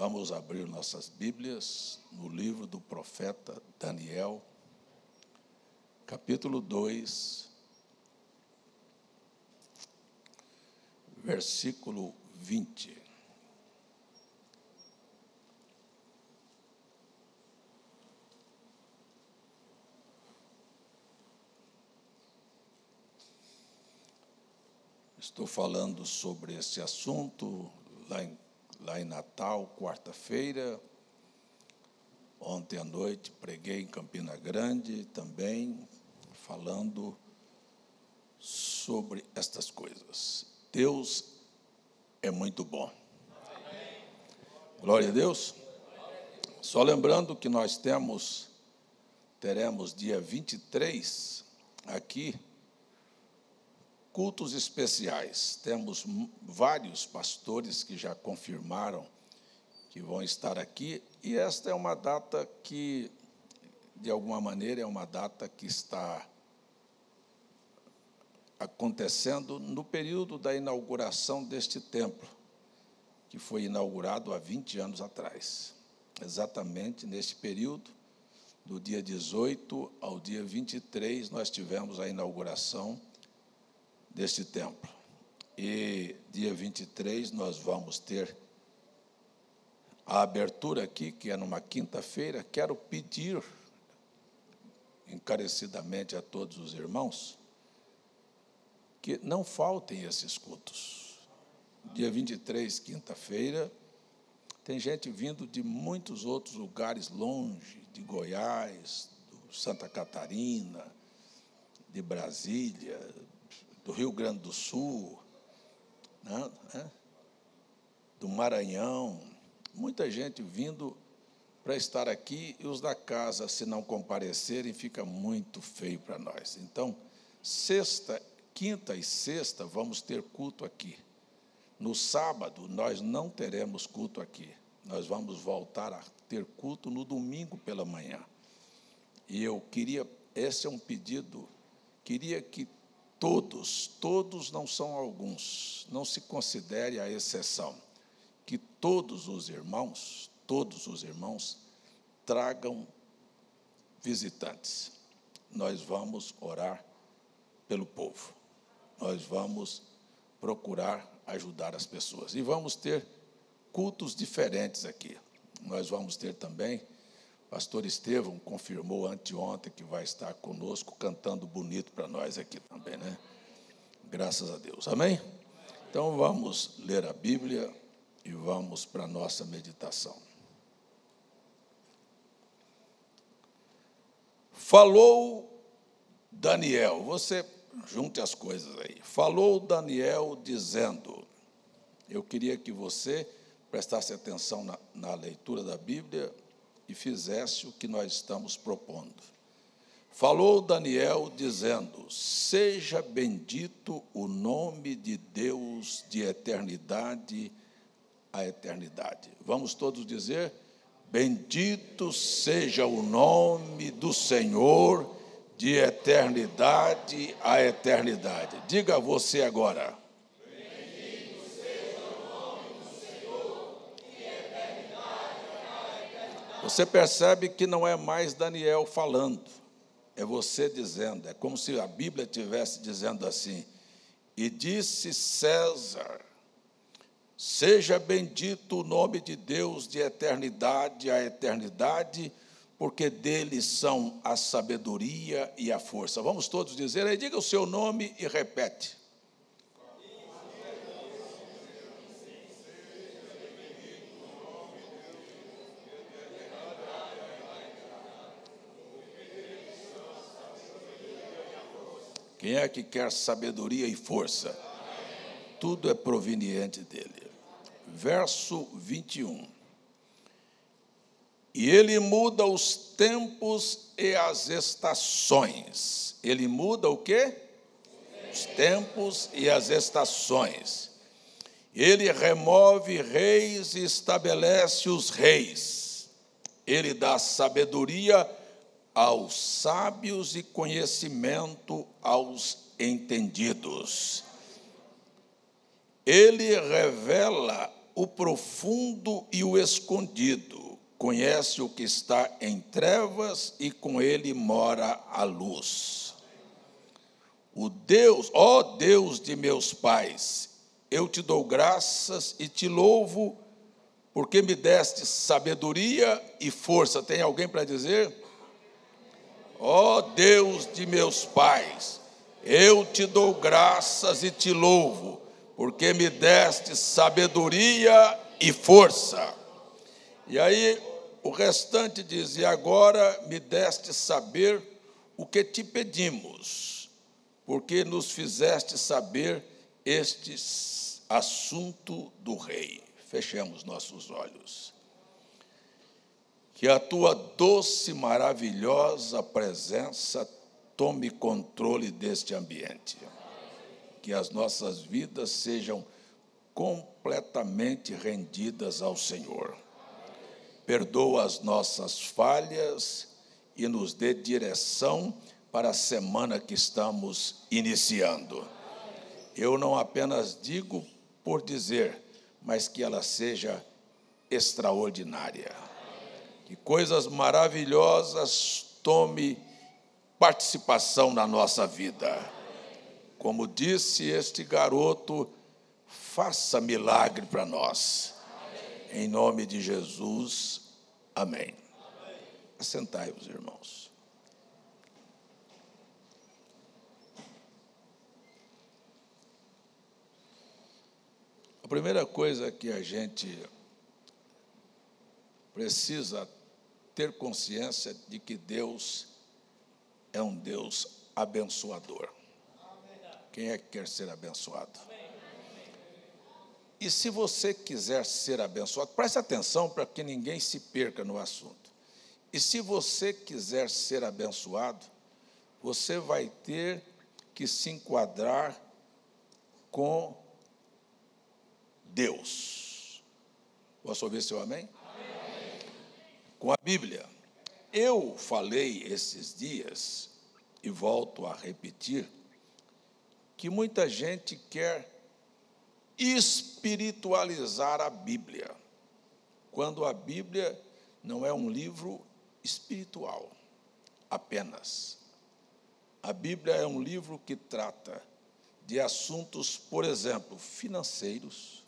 Vamos abrir nossas Bíblias no livro do profeta Daniel, capítulo 2, versículo 20. Estou falando sobre esse assunto lá em Natal, quarta-feira. Ontem à noite preguei em Campina Grande também, falando sobre estas coisas. Deus é muito bom. Glória a Deus. Só lembrando que nós teremos dia 23 aqui, cultos especiais. Temos vários pastores que já confirmaram que vão estar aqui, e esta é uma data que, de alguma maneira, é uma data que está acontecendo no período da inauguração deste templo, que foi inaugurado há 20 anos atrás. Exatamente neste período, do dia 18 ao dia 23, nós tivemos a inauguração deste templo. E dia 23 nós vamos ter a abertura aqui, que é numa quinta-feira. Quero pedir encarecidamente a todos os irmãos que não faltem esses cultos. Dia 23, quinta-feira, tem gente vindo de muitos outros lugares longe, de Goiás, de Santa Catarina, de Brasília, do Rio Grande do Sul, do Maranhão, muita gente vindo para estar aqui, e os da casa, se não comparecerem, fica muito feio para nós. Então, quinta e sexta, vamos ter culto aqui. No sábado, nós não teremos culto aqui. Nós vamos voltar a ter culto no domingo pela manhã. E esse é um pedido, queria que todos, não são alguns, não se considere a exceção, que todos os irmãos tragam visitantes. Nós vamos orar pelo povo, nós vamos procurar ajudar as pessoas, e vamos ter cultos diferentes aqui. Nós vamos ter também, pastor Estevão confirmou anteontem que vai estar conosco, cantando bonito para nós aqui também, né? Graças a Deus. Amém? Então, vamos ler a Bíblia e vamos para a nossa meditação. Falou Daniel, você junte as coisas aí. Falou Daniel dizendo, eu queria que você prestasse atenção na leitura da Bíblia e fizesse o que nós estamos propondo. Falou Daniel dizendo, seja bendito o nome de Deus de eternidade a eternidade. Vamos todos dizer, bendito seja o nome do Senhor de eternidade a eternidade. Diga você agora. Você percebe que não é mais Daniel falando, é você dizendo, é como se a Bíblia estivesse dizendo assim, e disse César, seja bendito o nome de Deus de eternidade a eternidade, porque dele são a sabedoria e a força. Vamos todos dizer, aí diga o seu nome e repete. Quem é que quer sabedoria e força? Amém. Tudo é proveniente dele. Verso 21. E ele muda os tempos e as estações. Ele muda o quê? Os tempos e as estações. Ele remove reis e estabelece os reis. Ele dá sabedoria aos sábios e conhecimento aos entendidos. Ele revela o profundo e o escondido, conhece o que está em trevas e com ele mora a luz. O Deus, ó Deus de meus pais, eu te dou graças e te louvo, porque me deste sabedoria e força. Tem alguém para dizer? Ó Deus de meus pais, eu te dou graças e te louvo, porque me deste sabedoria e força. E aí o restante diz: e agora me deste saber o que te pedimos, porque nos fizeste saber este assunto do rei. Fechemos nossos olhos. Que a tua doce, maravilhosa presença tome controle deste ambiente. Que as nossas vidas sejam completamente rendidas ao Senhor. Perdoa as nossas falhas e nos dê direção para a semana que estamos iniciando. Eu não apenas digo por dizer, mas que ela seja extraordinária. Que coisas maravilhosas tome participação na nossa vida. Como disse este garoto, faça milagre para nós. Em nome de Jesus, amém. Assentai-vos, irmãos. A primeira coisa que a gente precisa ter consciência de que Deus é um Deus abençoador. Quem é que quer ser abençoado? E se você quiser ser abençoado, preste atenção para que ninguém se perca no assunto. E se você quiser ser abençoado, você vai ter que se enquadrar com Deus. Posso ouvir seu amém? Amém. Com a Bíblia. Eu falei esses dias, e volto a repetir, que muita gente quer espiritualizar a Bíblia, quando a Bíblia não é um livro espiritual apenas. A Bíblia é um livro que trata de assuntos, por exemplo, financeiros,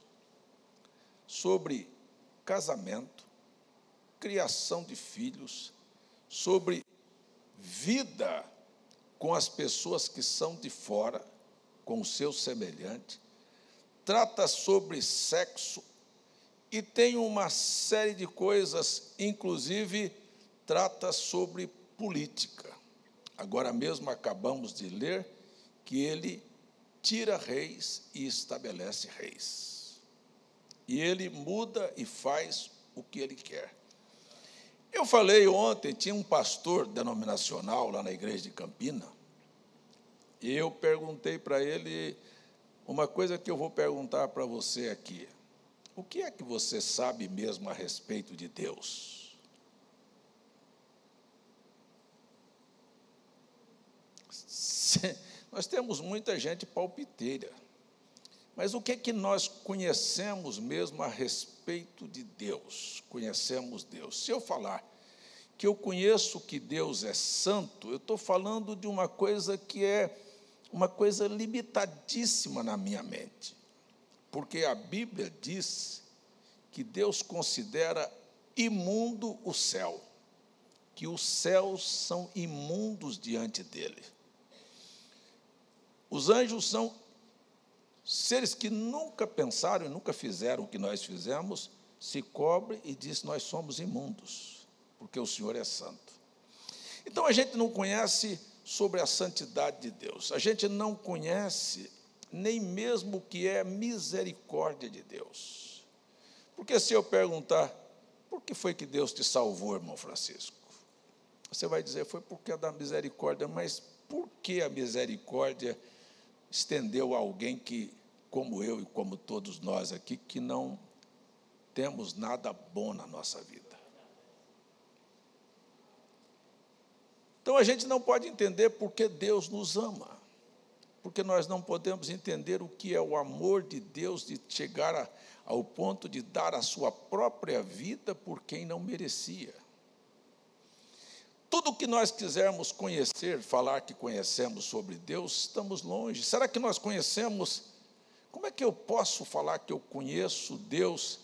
sobre casamento, criação de filhos, sobre vida com as pessoas que são de fora, com o seu semelhante, trata sobre sexo e tem uma série de coisas, inclusive trata sobre política. Agora mesmo acabamos de ler que ele tira reis e estabelece reis. E ele muda e faz o que ele quer. Eu falei ontem, tinha um pastor denominacional lá na igreja de Campina, e eu perguntei para ele uma coisa que eu vou perguntar para você aqui. O que é que você sabe mesmo a respeito de Deus? Nós temos muita gente palpiteira, mas o que é que nós conhecemos mesmo a respeito de Deus? Conhecemos Deus. Se eu falar que eu conheço que Deus é santo, eu estou falando de uma coisa que é uma coisa limitadíssima na minha mente, porque a Bíblia diz que Deus considera imundo o céu, que os céus são imundos diante dele. Os anjos são seres que nunca pensaram e nunca fizeram o que nós fizemos, se cobre e diz: nós somos imundos, porque o Senhor é santo. Então a gente não conhece sobre a santidade de Deus, a gente não conhece nem mesmo o que é misericórdia de Deus. Porque se eu perguntar, por que foi que Deus te salvou, irmão Francisco? Você vai dizer, foi porque é da misericórdia, mas por que a misericórdia estendeu a alguém que, como eu e como todos nós aqui, que não temos nada bom na nossa vida? Então, a gente não pode entender por que Deus nos ama. porque nós não podemos entender o que é o amor de Deus, de chegar ao ponto de dar a sua própria vida por quem não merecia. Tudo que nós quisermos conhecer, falar que conhecemos sobre Deus, estamos longe. Será que nós conhecemos? Como é que eu posso falar que eu conheço Deus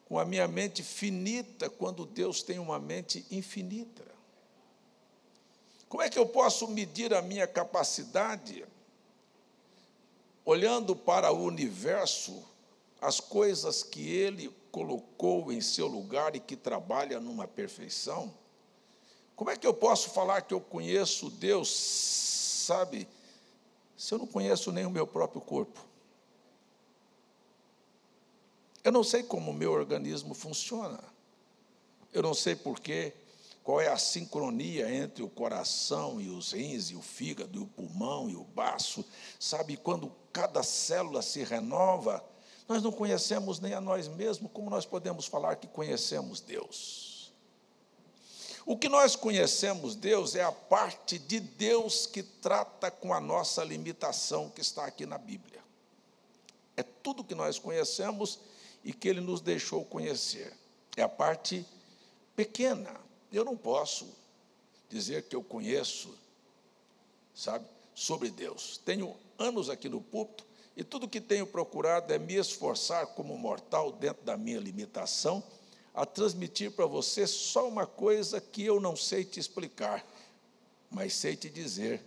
com a minha mente finita, quando Deus tem uma mente infinita? Como é que eu posso medir a minha capacidade, olhando para o universo, as coisas que Ele colocou em seu lugar e que trabalha numa perfeição? Como é que eu posso falar que eu conheço Deus, sabe, se eu não conheço nem o meu próprio corpo? Eu não sei como o meu organismo funciona. Eu não sei porquê, qual é a sincronia entre o coração e os rins, e o fígado, e o pulmão, e o baço. Sabe, quando cada célula se renova, nós não conhecemos nem a nós mesmos, como nós podemos falar que conhecemos Deus? O que nós conhecemos Deus é a parte de Deus que trata com a nossa limitação que está aqui na Bíblia. É tudo que nós conhecemos e que Ele nos deixou conhecer. É a parte pequena. Eu não posso dizer que eu conheço, sabe, sobre Deus. Tenho anos aqui no púlpito e tudo que tenho procurado é me esforçar como mortal, dentro da minha limitação, a transmitir para você só uma coisa que eu não sei te explicar, mas sei te dizer: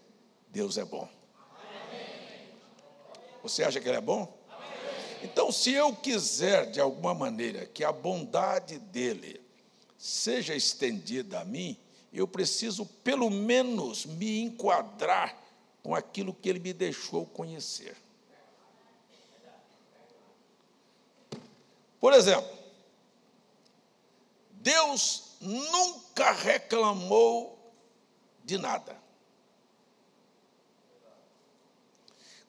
Deus é bom. Você acha que Ele é bom? Então, se eu quiser, de alguma maneira, que a bondade dEle seja estendida a mim, eu preciso, pelo menos, me enquadrar com aquilo que Ele me deixou conhecer. Por exemplo, Deus nunca reclamou de nada.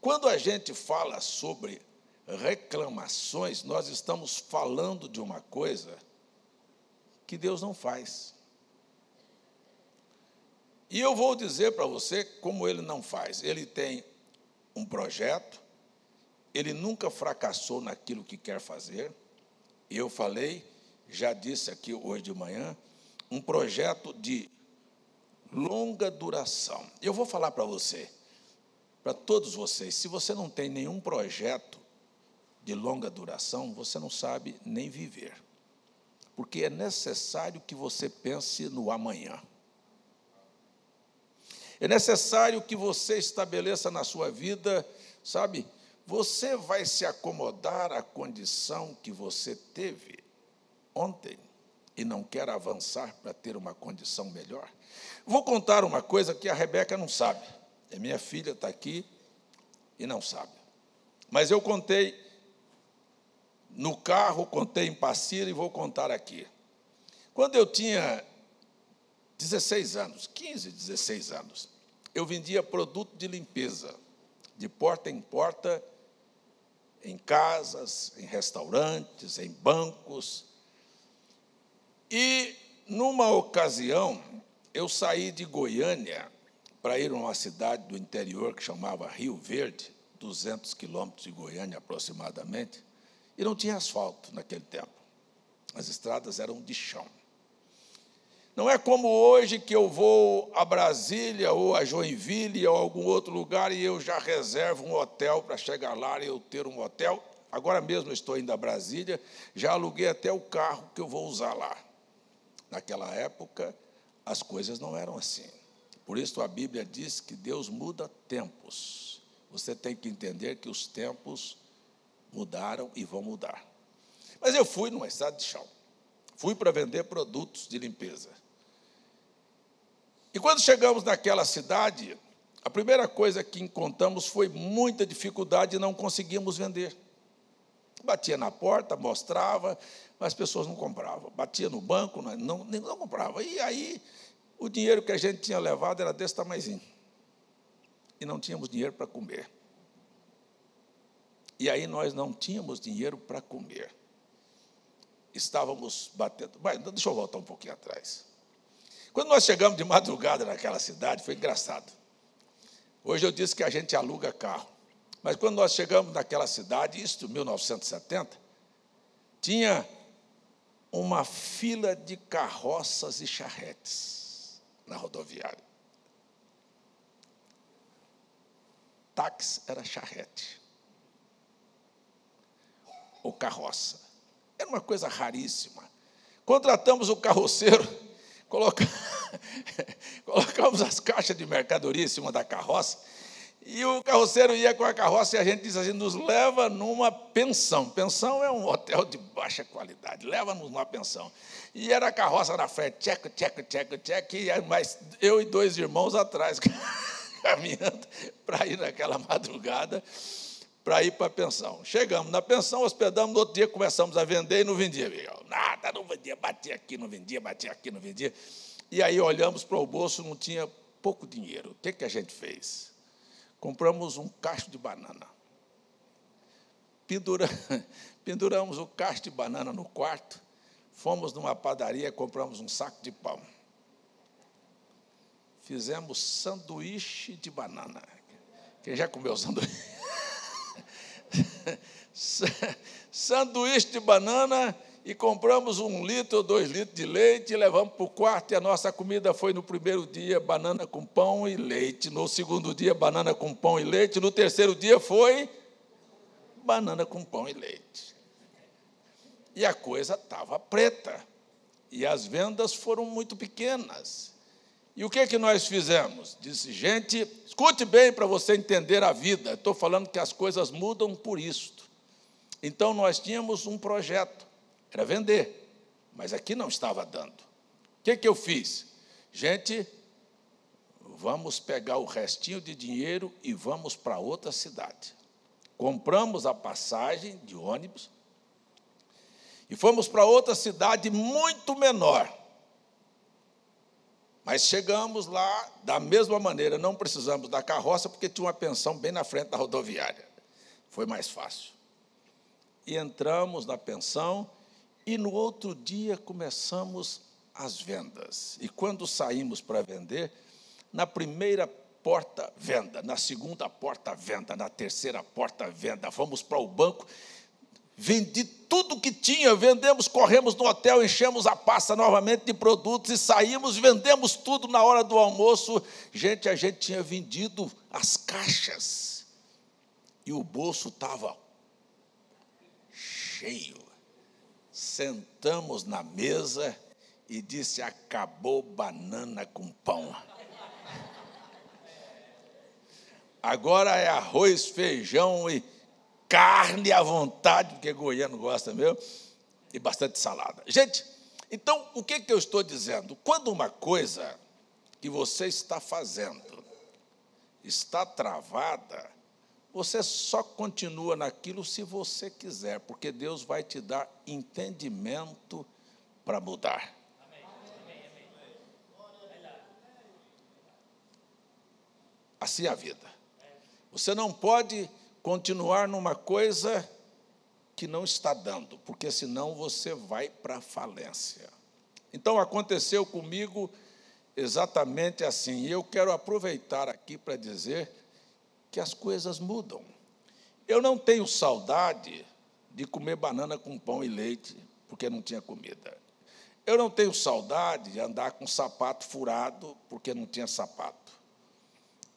Quando a gente fala sobre reclamações, nós estamos falando de uma coisa que Deus não faz. E eu vou dizer para você como Ele não faz. Ele tem um projeto, Ele nunca fracassou naquilo que quer fazer. Eu falei, já disse aqui hoje de manhã, um projeto de longa duração. Eu vou falar para você, para todos vocês, se você não tem nenhum projeto de longa duração, você não sabe nem viver. Porque é necessário que você pense no amanhã. É necessário que você estabeleça na sua vida, sabe, você vai se acomodar à condição que você teve ontem e não quer avançar para ter uma condição melhor? Vou contar uma coisa que a Rebeca não sabe. A minha filha está aqui e não sabe. Mas eu contei no carro, contei em Passira e vou contar aqui. Quando eu tinha 16 anos, 15, 16 anos, eu vendia produto de limpeza, de porta em porta, em casas, em restaurantes, em bancos. E, numa ocasião, eu saí de Goiânia para ir a uma cidade do interior que chamava Rio Verde, 200 quilômetros de Goiânia aproximadamente, e não tinha asfalto naquele tempo. As estradas eram de chão. Não é como hoje que eu vou a Brasília ou a Joinville ou a algum outro lugar e eu já reservo um hotel para chegar lá e eu ter um hotel. Agora mesmo eu estou indo a Brasília, já aluguei até o carro que eu vou usar lá. Naquela época, as coisas não eram assim. Por isso a Bíblia diz que Deus muda tempos. Você tem que entender que os tempos mudaram e vão mudar. Mas eu fui numa estrada de chão. Fui para vender produtos de limpeza. E quando chegamos naquela cidade, a primeira coisa que encontramos foi muita dificuldade e não conseguíamos vender. Batia na porta, mostrava, mas as pessoas não compravam. Batia no banco, não compravam. E aí, o dinheiro que a gente tinha levado era desse tamanhozinho. E não tínhamos dinheiro para comer. E aí nós não tínhamos dinheiro para comer. Estávamos batendo... Mas deixa eu voltar um pouquinho atrás. Quando nós chegamos de madrugada naquela cidade, foi engraçado. Hoje eu disse que a gente aluga carro. Mas quando nós chegamos naquela cidade, isso em 1970, tinha uma fila de carroças e charretes na rodoviária. Táxi era charrete. Ou carroça. Era uma coisa raríssima. Contratamos o carroceiro, colocamos as caixas de mercadoria em cima da carroça, e o carroceiro ia com a carroça e a gente disse assim, nos leva numa pensão. Pensão é um hotel de baixa qualidade, leva-nos numa pensão. E era a carroça na frente, tcheco, e mais eu e 2 irmãos atrás, caminhando para ir naquela madrugada, para ir para a pensão. Chegamos na pensão, hospedamos, no outro dia começamos a vender e não vendia, Miguel. Nada, não vendia, batia aqui, não vendia, batia aqui, não vendia. E aí olhamos para o bolso, não tinha pouco dinheiro. O que a gente fez? Compramos um cacho de banana. Penduramos o cacho de banana no quarto, fomos numa padaria, compramos um saco de pão. Fizemos sanduíche de banana. Quem já comeu sanduíche? Sanduíche de banana, e compramos 1 litro ou 2 litros de leite e levamos para o quarto, e a nossa comida foi no primeiro dia banana com pão e leite, no segundo dia banana com pão e leite, no terceiro dia foi banana com pão e leite. E a coisa estava preta, e as vendas foram muito pequenas. E o que nós fizemos? Disse, gente, escute bem para você entender a vida. Estou falando que as coisas mudam por isto. Então, nós tínhamos um projeto, era vender, mas aqui não estava dando. O que eu fiz? Gente, vamos pegar o restinho de dinheiro e vamos para outra cidade. Compramos a passagem de ônibus e fomos para outra cidade muito menor. Mas chegamos lá da mesma maneira, não precisamos da carroça, porque tinha uma pensão bem na frente da rodoviária. Foi mais fácil. E entramos na pensão, e no outro dia começamos as vendas. E quando saímos para vender, na primeira porta, venda, na segunda porta, venda, na terceira porta, venda, fomos para o banco, vendi tudo que tinha, vendemos, corremos no hotel, enchemos a pasta novamente de produtos e saímos, vendemos tudo na hora do almoço. Gente, a gente tinha vendido as caixas e o bolso estava cheio. Sentamos na mesa e disse, acabou banana com pão. Agora é arroz, feijão e carne à vontade, porque goiano gosta mesmo, e bastante salada. Gente, então, o que eu estou dizendo? Quando uma coisa que você está fazendo está travada, você só continua naquilo se você quiser, porque Deus vai te dar entendimento para mudar. Assim é a vida. Você não pode continuar numa coisa que não está dando, porque senão você vai para a falência. Então, aconteceu comigo exatamente assim. E eu quero aproveitar aqui para dizer que as coisas mudam. Eu não tenho saudade de comer banana com pão e leite, porque não tinha comida. Eu não tenho saudade de andar com sapato furado, porque não tinha sapato.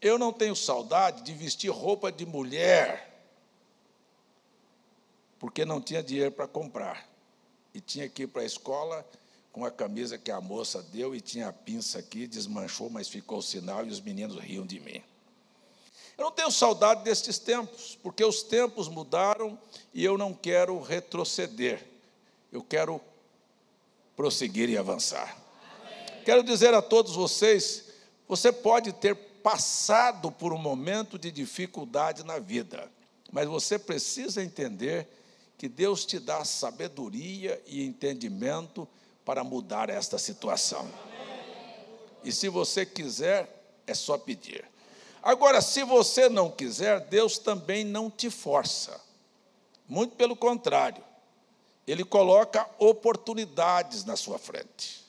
Eu não tenho saudade de vestir roupa de mulher, porque não tinha dinheiro para comprar. E tinha que ir para a escola com a camisa que a moça deu, e tinha a pinça aqui, desmanchou, mas ficou o sinal, e os meninos riam de mim. Eu não tenho saudade destes tempos, porque os tempos mudaram e eu não quero retroceder. Eu quero prosseguir e avançar. Amém. Quero dizer a todos vocês, você pode ter passado por um momento de dificuldade na vida, mas você precisa entender que Deus te dá sabedoria e entendimento para mudar esta situação. Amém. E se você quiser, é só pedir. Agora, se você não quiser, Deus também não te força. Muito pelo contrário, Ele coloca oportunidades na sua frente.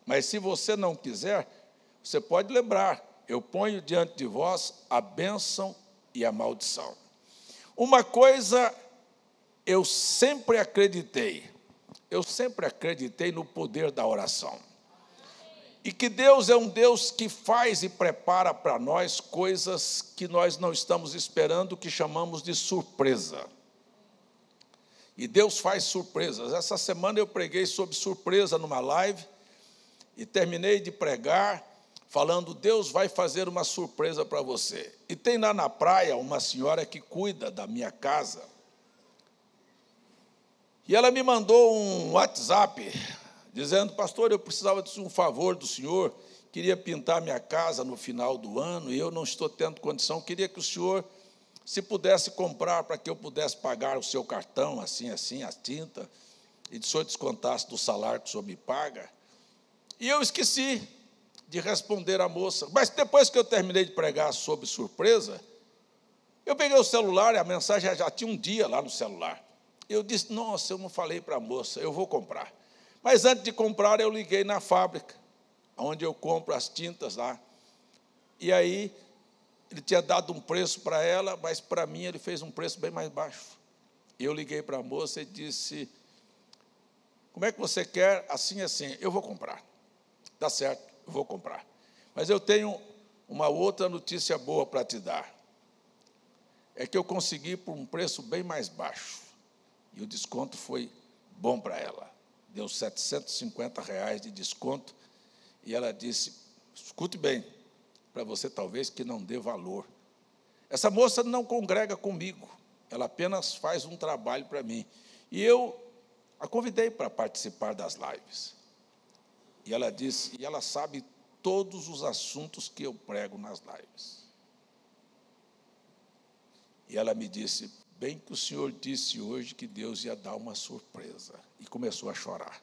Mas se você não quiser, você pode lembrar eu ponho diante de vós a bênção e a maldição. Uma coisa eu sempre acreditei no poder da oração. E que Deus é um Deus que faz e prepara para nós coisas que nós não estamos esperando, que chamamos de surpresa. E Deus faz surpresas. Essa semana eu preguei sobre surpresa numa live e terminei de pregar falando: Deus vai fazer uma surpresa para você. E tem lá na praia uma senhora que cuida da minha casa. E ela me mandou um WhatsApp dizendo: pastor, eu precisava de um favor do senhor, queria pintar minha casa no final do ano e eu não estou tendo condição, queria que o senhor, se pudesse comprar para que eu pudesse pagar o seu cartão, assim, a tinta, e o senhor descontasse do salário que o senhor me paga. E eu esqueci de responder à moça. Mas depois que eu terminei de pregar sobre surpresa, eu peguei o celular e a mensagem já tinha um dia lá no celular. Eu disse: nossa, eu não falei para a moça, eu vou comprar. Mas antes de comprar, eu liguei na fábrica, onde eu compro as tintas lá. E aí, ele tinha dado um preço para ela, mas para mim ele fez um preço bem mais baixo. E eu liguei para a moça e disse: como é que você quer? Assim, assim. Eu vou comprar. Dá certo, eu vou comprar. Mas eu tenho uma outra notícia boa para te dar. É que eu consegui por um preço bem mais baixo. E o desconto foi bom para ela. Deu R$750 de desconto. E ela disse: escute bem, para você talvez que não dê valor. Essa moça não congrega comigo, ela apenas faz um trabalho para mim. E eu a convidei para participar das lives. E ela disse, e ela sabe todos os assuntos que eu prego nas lives. E ela me disse: bem que o senhor disse hoje que Deus ia dar uma surpresa. E começou a chorar.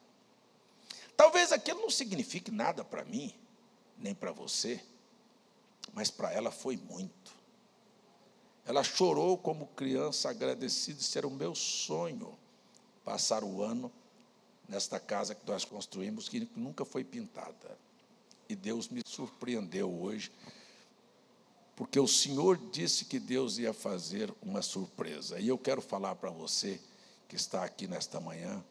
Talvez aquilo não signifique nada para mim, nem para você, mas para ela foi muito. Ela chorou como criança agradecida, isso era o meu sonho, passar o ano nesta casa que nós construímos, que nunca foi pintada. E Deus me surpreendeu hoje, porque o Senhor disse que Deus ia fazer uma surpresa. E eu quero falar para você que está aqui nesta manhã: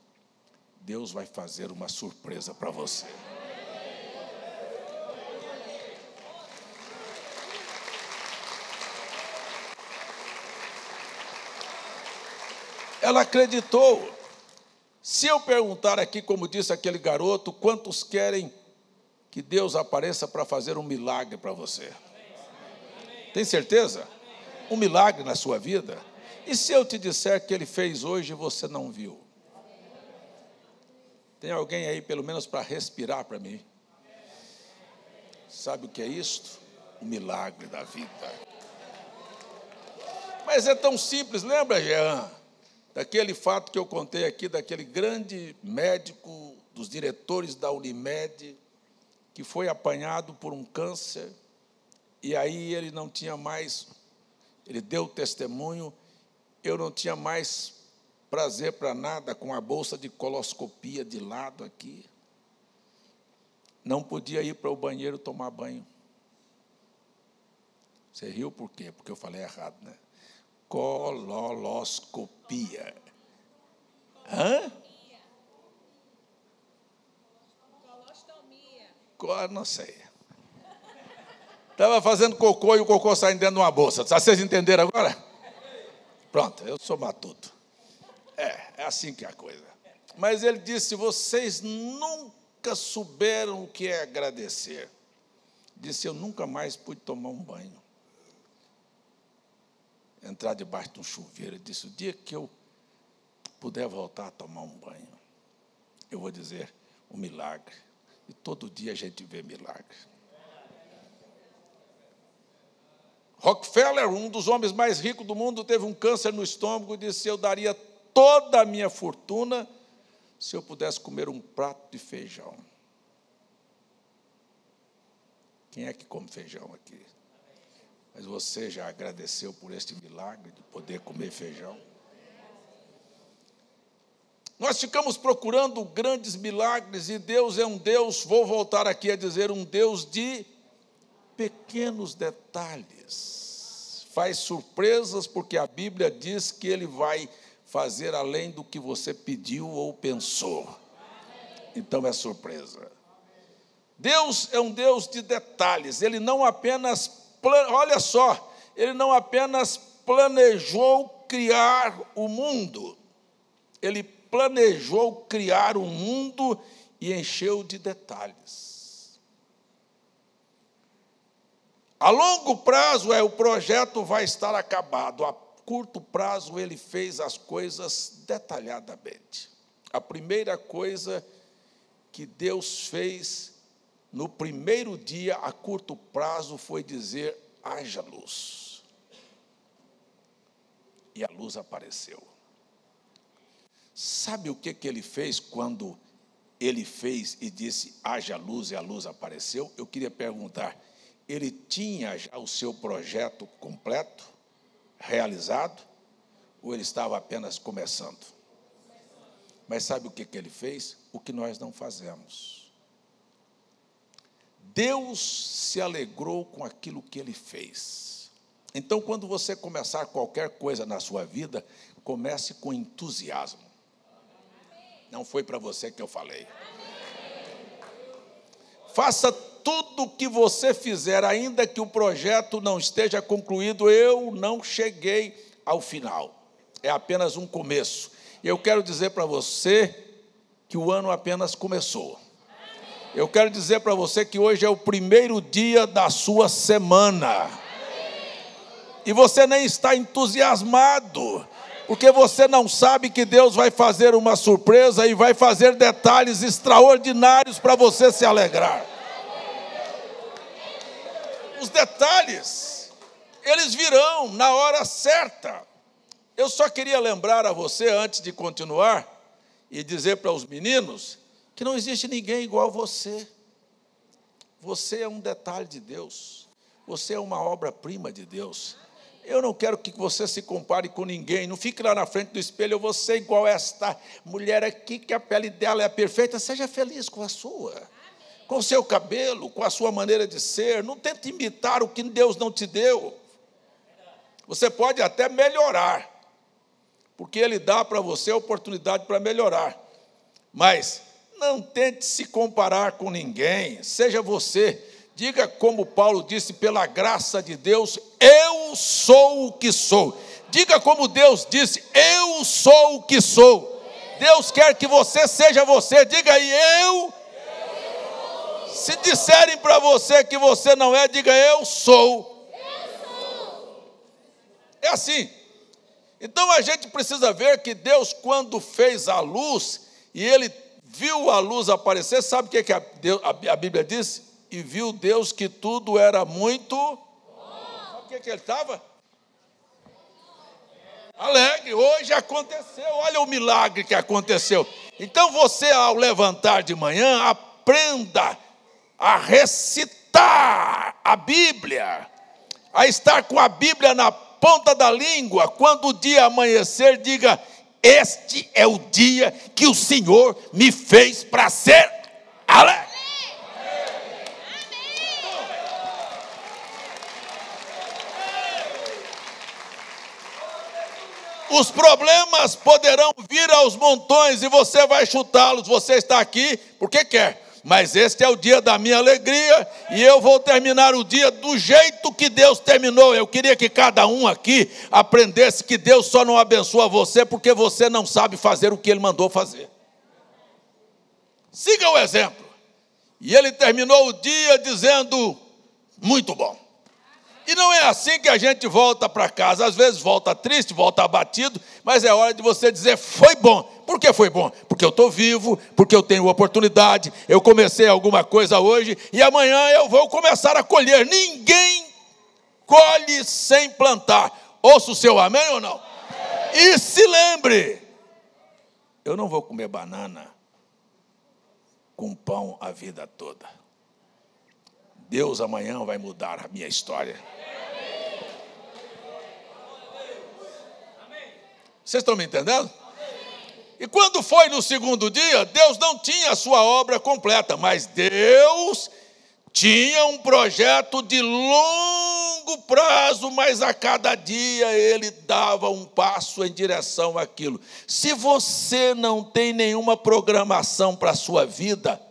Deus vai fazer uma surpresa para você. Ela acreditou. Se eu perguntar aqui, como disse aquele garoto, quantos querem que Deus apareça para fazer um milagre para você? Tem certeza? Um milagre na sua vida? E se eu te disser que Ele fez hoje e você não viu? Tem alguém aí, pelo menos, para respirar para mim? Sabe o que é isto? O milagre da vida. Mas é tão simples, lembra, Jean? Daquele fato que eu contei aqui, daquele grande médico, dos diretores da Unimed, que foi apanhado por um câncer, e aí ele não tinha mais, ele deu testemunho: eu não tinha mais prazer para nada com a bolsa de coloscopia de lado aqui. Não podia ir para o banheiro tomar banho. Você riu por quê? Porque eu falei errado, né? Coloscopia. Hã? Não sei. Estava fazendo cocô e o cocô saindo dentro de uma bolsa. Vocês entenderam agora? Pronto, eu sou matuto. É assim que é a coisa. Mas ele disse: vocês nunca souberam o que é agradecer. Disse: eu nunca mais pude tomar um banho. Entrar debaixo de um chuveiro. Ele disse: o dia que eu puder voltar a tomar um banho, eu vou dizer um milagre. E todo dia a gente vê milagre. Rockefeller, um dos homens mais ricos do mundo, teve um câncer no estômago e disse: eu daria toda a minha fortuna se eu pudesse comer um prato de feijão. Quem é que come feijão aqui? Mas você já agradeceu por este milagre de poder comer feijão? Nós ficamos procurando grandes milagres e Deus é um Deus, vou voltar aqui a dizer, um Deus de pequenos detalhes. Faz surpresas, porque a Bíblia diz que Ele vai fazer além do que você pediu ou pensou. Então é surpresa. Deus é um Deus de detalhes. Ele não apenas, olha só, Ele não apenas planejou criar o mundo. Ele planejou criar o mundo e encheu de detalhes. A longo prazo, o projeto vai estar acabado. A curto prazo, ele fez as coisas detalhadamente. A primeira coisa que Deus fez no primeiro dia, a curto prazo, foi dizer: haja luz. E a luz apareceu. Sabe o que ele fez quando ele fez e disse: haja luz, e a luz apareceu? Eu queria perguntar, ele tinha já o seu projeto completo, realizado, ou ele estava apenas começando? Mas sabe o que ele fez? O que nós não fazemos. Deus se alegrou com aquilo que ele fez. Então, quando você começar qualquer coisa na sua vida, comece com entusiasmo. Não foi para você que eu falei. Faça tudo o que você fizer, ainda que o projeto não esteja concluído. Eu não cheguei ao final. É apenas um começo. Eu quero dizer para você que o ano apenas começou. Eu quero dizer para você que hoje é o primeiro dia da sua semana. E você nem está entusiasmado, porque você não sabe que Deus vai fazer uma surpresa e vai fazer detalhes extraordinários para você se alegrar. Os detalhes, eles virão na hora certa. Eu só queria lembrar a você, antes de continuar, e dizer para os meninos que não existe ninguém igual a você. Você é um detalhe de Deus. Você é uma obra-prima de Deus. Eu não quero que você se compare com ninguém. Não fique lá na frente do espelho: eu vou ser igual a esta mulher aqui, que a pele dela é perfeita. Seja feliz com a sua, com o seu cabelo, com a sua maneira de ser. Não tente imitar o que Deus não te deu. Você pode até melhorar, porque Ele dá para você a oportunidade para melhorar. Mas não tente se comparar com ninguém. Seja você. Diga como Paulo disse: pela graça de Deus, eu sou o que sou. Diga como Deus disse: eu sou o que sou. Deus quer que você seja você. Diga aí: eu. Se disserem para você que você não é, diga: eu sou. É assim. Então a gente precisa ver que Deus, quando fez a luz, e Ele viu a luz aparecer, sabe o que a Bíblia diz? E viu Deus que tudo era muito bom. Sabe o que ele estava? Alegre. Hoje aconteceu, olha o milagre que aconteceu. Então você, ao levantar de manhã, aprenda a recitar a Bíblia, a estar com a Bíblia na ponta da língua. Quando o dia amanhecer, diga: este é o dia que o Senhor me fez para ser alegre. Os problemas poderão vir aos montões e você vai chutá-los. Você está aqui porque quer, mas este é o dia da minha alegria e eu vou terminar o dia do jeito que Deus terminou. Eu queria que cada um aqui aprendesse que Deus só não abençoa você porque você não sabe fazer o que Ele mandou fazer. Siga o exemplo. E ele terminou o dia dizendo: muito bom. E não é assim que a gente volta para casa. Às vezes volta triste, volta abatido, mas é hora de você dizer: foi bom. Por que foi bom? Porque eu estou vivo, porque eu tenho oportunidade, eu comecei alguma coisa hoje, e amanhã eu vou começar a colher. Ninguém colhe sem plantar. Ouça o seu amém ou não? E se lembre, eu não vou comer banana com pão a vida toda. Deus amanhã vai mudar a minha história. Vocês estão me entendendo? E quando foi no segundo dia, Deus não tinha a sua obra completa, mas Deus Tinha um projeto de longo prazo, mas a cada dia ele dava um passo em direção àquilo. Se você não tem nenhuma programação para a sua vida,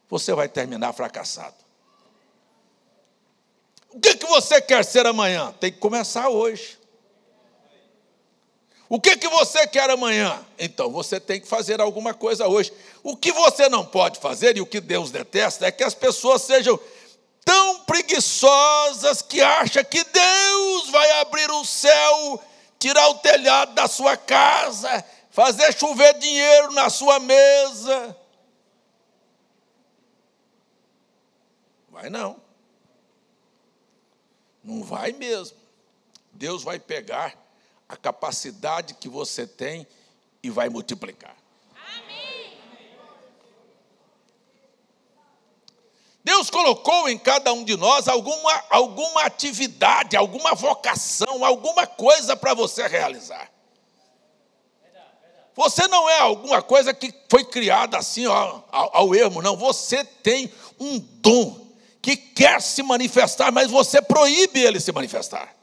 você vai terminar fracassado. O que você quer ser amanhã? Tem que começar hoje. O que você quer amanhã? Então, você tem que fazer alguma coisa hoje. O que você não pode fazer, e o que Deus detesta, é que as pessoas sejam tão preguiçosas que acham que Deus vai abrir o céu, tirar o telhado da sua casa, fazer chover dinheiro na sua mesa. Vai não. Não vai mesmo. Deus vai pegar a capacidade que você tem e vai multiplicar. Amém. Deus colocou em cada um de nós alguma atividade, alguma vocação, alguma coisa para você realizar. Você não é alguma coisa que foi criada assim ao ermo, não. Você tem um dom que quer se manifestar, mas você proíbe ele se manifestar.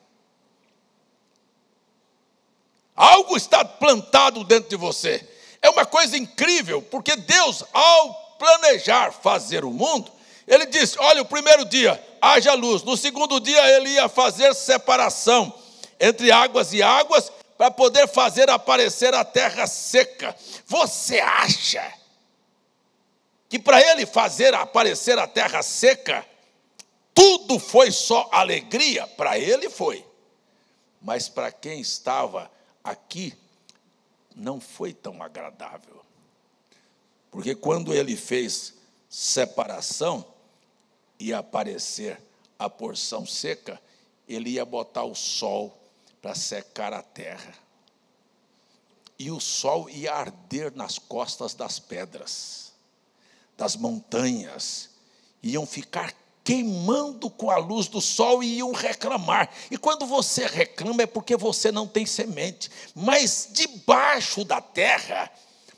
Algo está plantado dentro de você. É uma coisa incrível, porque Deus, ao planejar fazer o mundo, ele disse, olha, o primeiro dia, haja luz. No segundo dia, ele ia fazer separação entre águas e águas, para poder fazer aparecer a terra seca. Você acha que para ele fazer aparecer a terra seca, tudo foi só alegria? Para ele foi. Mas para quem estava aqui, não foi tão agradável. Porque quando ele fez separação, ia aparecer a porção seca, ele ia botar o sol para secar a terra. E o sol ia arder nas costas das pedras, das montanhas, iam ficar queimando com a luz do sol e iam reclamar. E quando você reclama é porque você não tem semente. Mas debaixo da terra,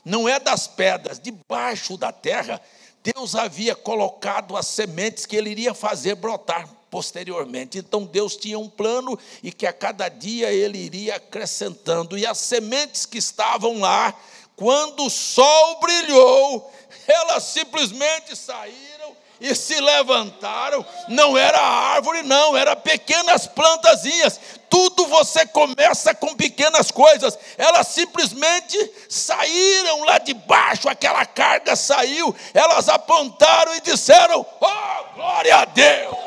não é das pedras, debaixo da terra, Deus havia colocado as sementes que ele iria fazer brotar posteriormente. Então Deus tinha um plano e que a cada dia ele iria acrescentando. E as sementes que estavam lá, quando o sol brilhou, elas simplesmente saíram e se levantaram. Não era árvore, não, era pequenas plantazinhas. Tudo você começa com pequenas coisas. Elas simplesmente saíram lá de baixo, aquela carga saiu, elas apontaram e disseram, oh, glória a Deus.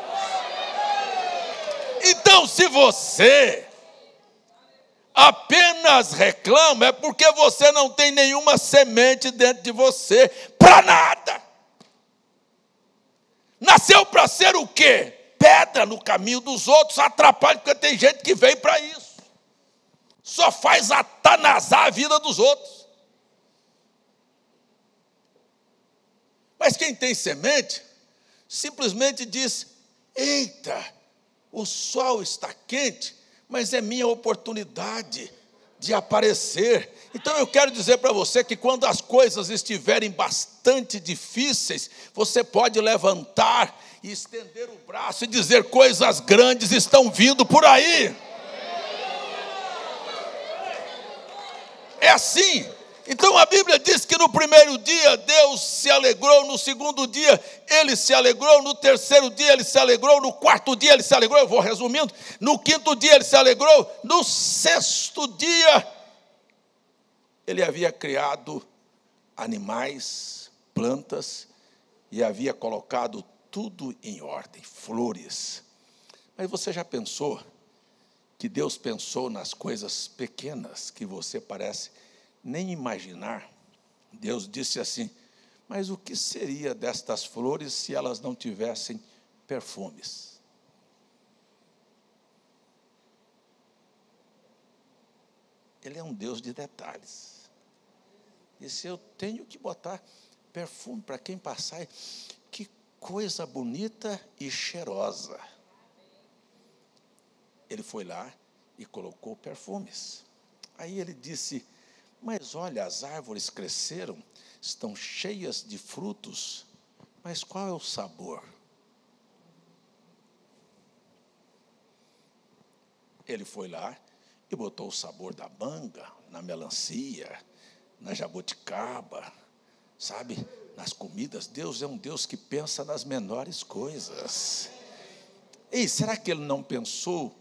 Então, se você apenas reclama, é porque você não tem nenhuma semente dentro de você, para nada. Nasceu para ser o quê? Pedra no caminho dos outros, atrapalha, porque tem gente que vem para isso. Só faz atanasar a vida dos outros. Mas quem tem semente, simplesmente diz, eita, o sol está quente, mas é minha oportunidade de aparecer. Então eu quero dizer para você que quando as coisas estiverem bastante difíceis, você pode levantar e estender o braço e dizer, coisas grandes estão vindo por aí. É assim. Então a Bíblia diz que no primeiro dia Deus se alegrou, no segundo dia ele se alegrou, no terceiro dia ele se alegrou, no quarto dia ele se alegrou, eu vou resumindo, no quinto dia ele se alegrou, no sexto dia ele havia criado animais, plantas, e havia colocado tudo em ordem, flores. Mas você já pensou que Deus pensou nas coisas pequenas que você parece nem imaginar? Deus disse assim, mas o que seria destas flores se elas não tivessem perfumes? Ele é um Deus de detalhes. Disse, eu tenho que botar perfume para quem passar. Que coisa bonita e cheirosa. Ele foi lá e colocou perfumes. Aí ele disse, mas olha, as árvores cresceram, estão cheias de frutos, Mas qual é o sabor? Ele foi lá e botou o sabor da manga, na melancia, na jabuticaba, sabe? Nas comidas. Deus é um Deus que pensa nas menores coisas. Ei, será que Ele não pensou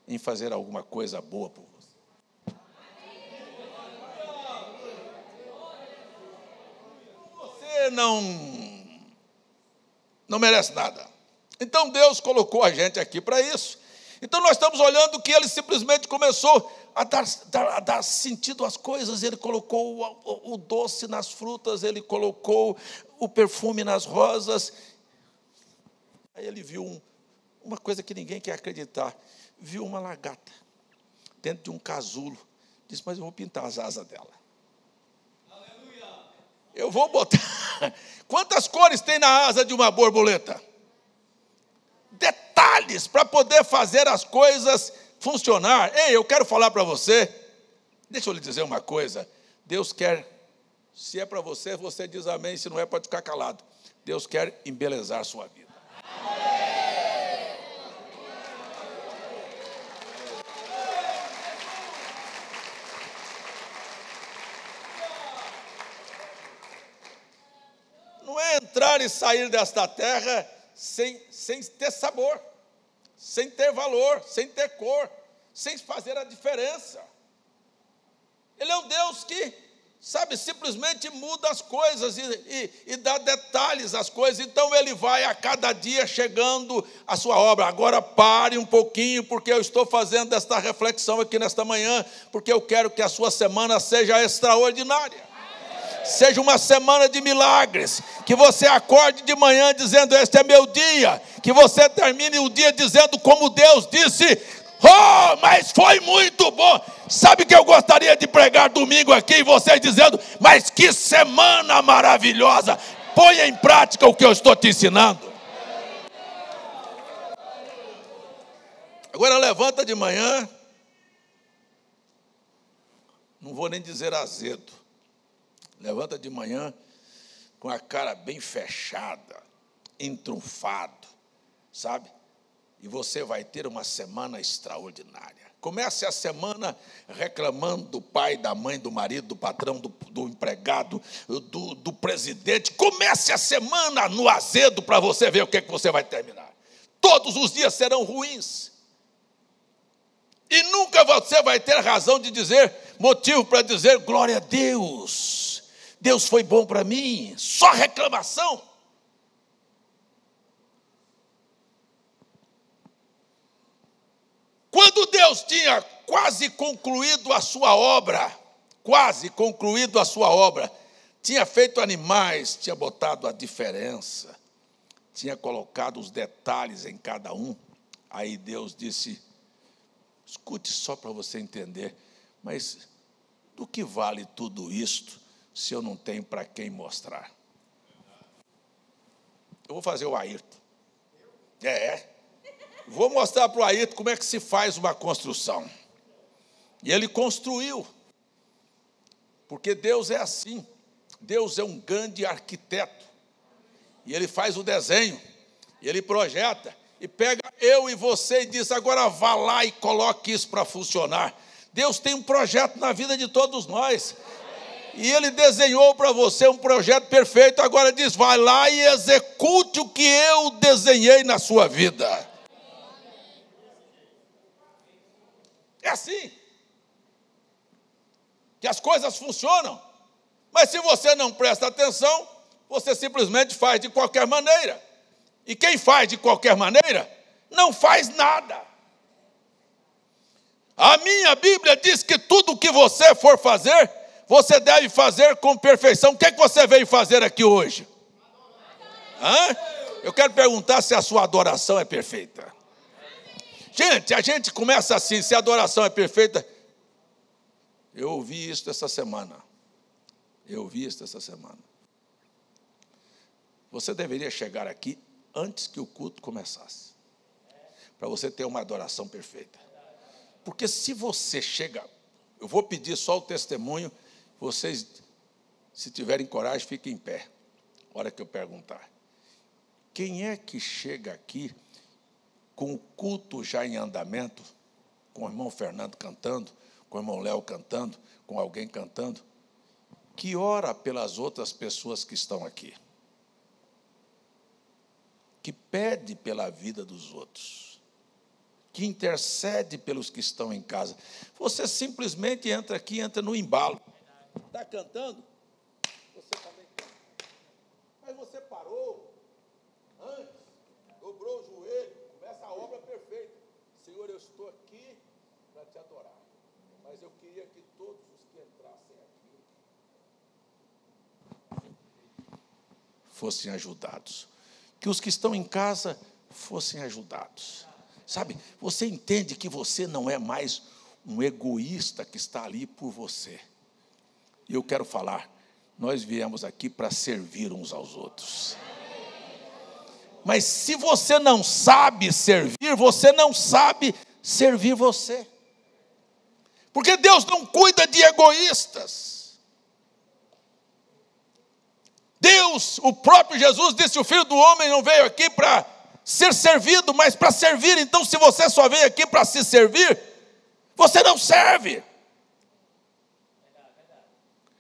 em fazer alguma coisa boa por você? Você não merece nada. Então Deus colocou a gente aqui para isso. Então nós estamos olhando que Ele simplesmente começou a dar sentido às coisas. Ele colocou o doce nas frutas, Ele colocou o perfume nas rosas. Aí Ele viu uma coisa que ninguém quer acreditar. Viu uma lagarta dentro de um casulo. Disse, mas eu vou pintar as asas dela. Aleluia. Eu vou botar... Quantas cores tem na asa de uma borboleta? Detalhes para poder fazer as coisas funcionar. Ei, eu quero falar para você, deixa eu lhe dizer uma coisa, Deus quer, se é para você, você diz amém, se não é, pode ficar calado. Deus quer embelezar a sua vida. Não é entrar e sair desta terra sem ter sabor, sem ter valor, sem ter cor, sem fazer a diferença. Ele é um Deus que, sabe, simplesmente muda as coisas e dá detalhes às coisas. Então Ele vai a cada dia chegando a sua obra. Agora pare um pouquinho, porque eu estou fazendo esta reflexão aqui nesta manhã, porque eu quero que a sua semana seja extraordinária. Seja uma semana de milagres, que você acorde de manhã dizendo, este é meu dia, que você termine o dia dizendo como Deus disse, oh, mas foi muito bom. Sabe que eu gostaria de pregar domingo aqui, e vocês dizendo, mas que semana maravilhosa, ponha em prática o que eu estou te ensinando. Agora levanta de manhã, não vou nem dizer azedo, levanta de manhã com a cara bem fechada, entrunfado, sabe? E você vai ter uma semana extraordinária. Comece a semana reclamando do pai, da mãe, do marido, do patrão, do empregado, do presidente. Comece a semana no azedo para você ver o que você vai terminar. Todos os dias serão ruins. E nunca você vai ter razão de dizer, motivo para dizer, glória a Deus. Deus foi bom para mim, só reclamação. Quando Deus tinha quase concluído a sua obra, tinha feito animais, tinha botado a diferença, tinha colocado os detalhes em cada um, aí Deus disse, escute só para você entender, mas do que vale tudo isto, se eu não tenho para quem mostrar? Eu vou fazer o Ayrton. Vou mostrar para o Ayrton como é que se faz uma construção. E ele construiu. Porque Deus é assim. Deus é um grande arquiteto. E Ele faz o desenho. E Ele projeta. E pega eu e você e diz, agora vá lá e coloque isso para funcionar. Deus tem um projeto na vida de todos nós. E Ele desenhou para você um projeto perfeito. Agora diz, vai lá e execute o que eu desenhei na sua vida. É assim que as coisas funcionam. Mas se você não presta atenção, você simplesmente faz de qualquer maneira. E quem faz de qualquer maneira, não faz nada. A minha Bíblia diz que tudo o que você for fazer, você deve fazer com perfeição. O que é que você veio fazer aqui hoje? Eu quero perguntar se a sua adoração é perfeita. Gente, a gente começa assim, se a adoração é perfeita. Eu ouvi isso essa semana. Você deveria chegar aqui antes que o culto começasse, para você ter uma adoração perfeita. Porque se você chega, eu vou pedir só o testemunho, vocês, se tiverem coragem, fiquem em pé. hora que eu perguntar. Quem é que chega aqui com o culto já em andamento, com o irmão Fernando cantando, com o irmão Léo cantando, com alguém cantando, que ora pelas outras pessoas que estão aqui, que pede pela vida dos outros, que intercede pelos que estão em casa? Você simplesmente entra aqui, entra no embalo. Está cantando? Você também canta. Mas você parou antes, dobrou o joelho, começa a obra perfeita. Senhor, eu estou aqui para te adorar, mas eu queria que todos os que entrassem aqui fossem ajudados, que os que estão em casa fossem ajudados. Sabe, você entende que você não é mais um egoísta que está ali por você. E eu quero falar, nós viemos aqui para servir uns aos outros. Mas se você não sabe servir, você não sabe servir você. Porque Deus não cuida de egoístas. Deus, o próprio Jesus disse, o Filho do Homem não veio aqui para ser servido, mas para servir. Então, se você só veio aqui para se servir, você não serve.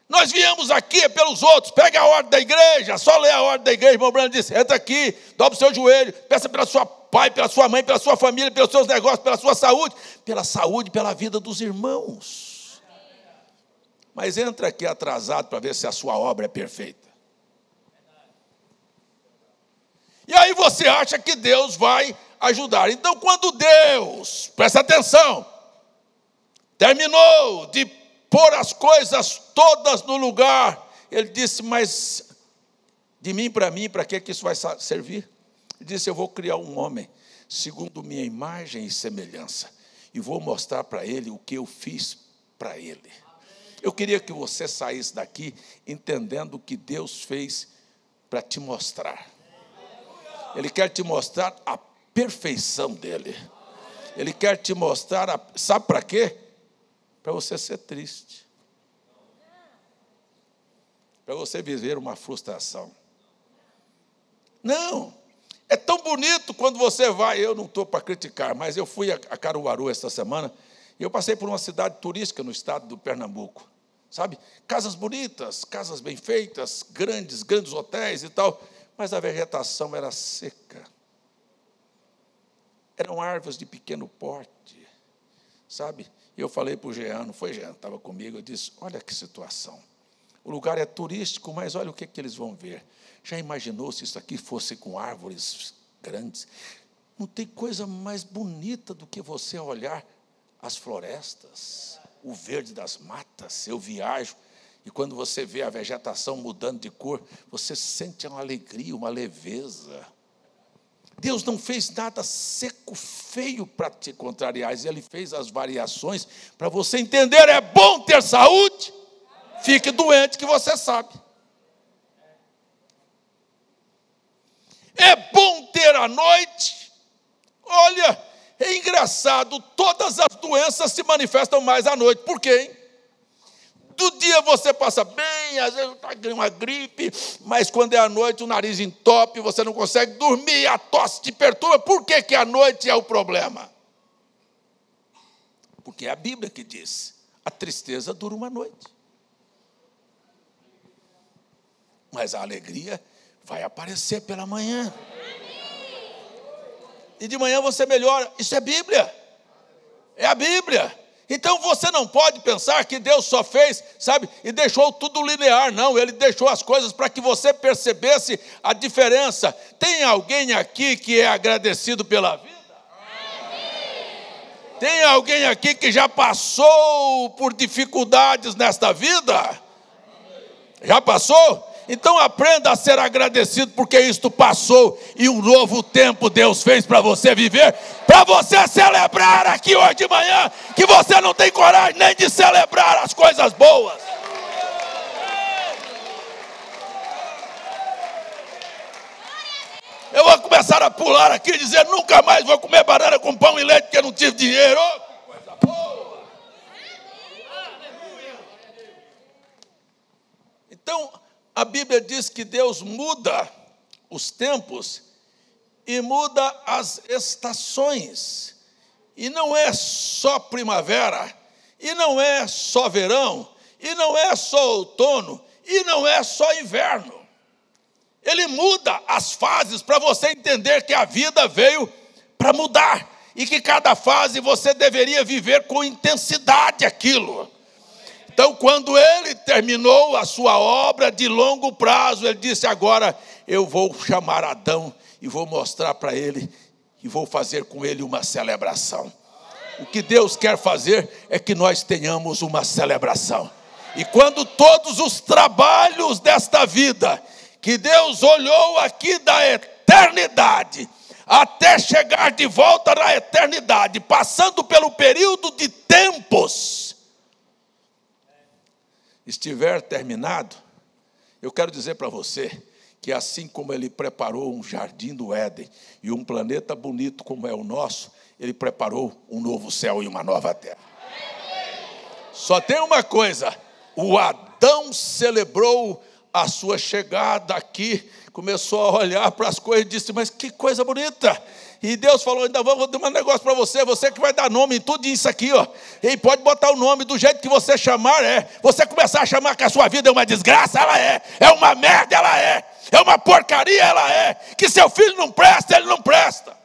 Nós viemos aqui pelos outros. Pega a ordem da igreja, só lê a ordem da igreja. Irmão Brando disse, entra aqui, dobra o seu joelho, peça pela sua pai, pela sua mãe, pela sua família, pelos seus negócios, pela sua saúde, pela vida dos irmãos. Mas entra aqui atrasado para ver se a sua obra é perfeita. E aí você acha que Deus vai ajudar. Então, quando Deus, presta atenção, terminou de pôr as coisas todas no lugar, ele disse, mas de mim para que isso vai servir? Ele disse, eu vou criar um homem, segundo minha imagem e semelhança, e vou mostrar para ele o que eu fiz para ele. Eu queria que você saísse daqui entendendo o que Deus fez para te mostrar. Ele quer te mostrar a perfeição dele. Ele quer te mostrar, sabe para quê? Para você ser triste. Para você viver uma frustração. Não. É tão bonito quando você vai, eu não estou para criticar, mas eu fui a Caruaru esta semana, e eu passei por uma cidade turística no estado do Pernambuco. Sabe? Casas bonitas, casas bem feitas, grandes hotéis e tal. Mas a vegetação era seca. Eram árvores de pequeno porte, sabe? E eu falei para o Jean, não foi Jean, estava comigo, eu disse, olha que situação. O lugar é turístico, mas olha o que eles vão ver. Já imaginou se isso aqui fosse com árvores grandes? Não tem coisa mais bonita do que você olhar as florestas, o verde das matas. Eu viajo, e quando você vê a vegetação mudando de cor, você sente uma alegria, uma leveza. Deus não fez nada seco, feio para te contrariar. Ele fez as variações para você entender. É bom ter saúde. Fique doente que você sabe. É bom ter a noite. Olha, é engraçado. Todas as doenças se manifestam mais à noite. Por quê, hein? Do dia você passa bem, às vezes está uma gripe, mas quando é à noite o nariz entope, você não consegue dormir, a tosse te perturba. Por que a noite é o problema? Porque é a Bíblia que diz, a tristeza dura uma noite. Mas a alegria vai aparecer pela manhã. E de manhã você melhora. Isso é Bíblia. É a Bíblia. Então, você não pode pensar que Deus só fez, sabe, e deixou tudo linear. Não, Ele deixou as coisas para que você percebesse a diferença. Tem alguém aqui que é agradecido pela vida? Tem alguém aqui que já passou por dificuldades nesta vida? Já passou? Então aprenda a ser agradecido, porque isto passou e um novo tempo Deus fez para você viver, para você celebrar aqui hoje de manhã, que você não tem coragem nem de celebrar as coisas boas. Eu vou começar a pular aqui e dizer, nunca mais vou comer banana com pão e leite porque eu não tive dinheiro. Oh, que coisa boa. Então, a Bíblia diz que Deus muda os tempos e muda as estações. E não é só primavera, e não é só verão, e não é só outono, e não é só inverno. Ele muda as fases para você entender que a vida veio para mudar e que cada fase você deveria viver com intensidade aquilo. Então, quando ele terminou a sua obra de longo prazo, ele disse: agora eu vou chamar Adão e vou mostrar para ele e vou fazer com ele uma celebração. O que Deus quer fazer é que nós tenhamos uma celebração. E quando todos os trabalhos desta vida, que Deus olhou aqui da eternidade, até chegar de volta na eternidade, passando pelo período de tempos, estiver terminado, eu quero dizer para você que assim como ele preparou um jardim do Éden e um planeta bonito como é o nosso, ele preparou um novo céu e uma nova terra. Só tem uma coisa: o Adão celebrou a sua chegada aqui, começou a olhar para as coisas e disse: mas que coisa bonita. E Deus falou: ainda vou dar um negócio para você, você que vai dar nome em tudo isso aqui, ó. E pode botar o nome do jeito que você chamar, você começar a chamar que a sua vida é uma desgraça, ela é uma merda, ela é uma porcaria, ela é, que seu filho não presta, ele não presta,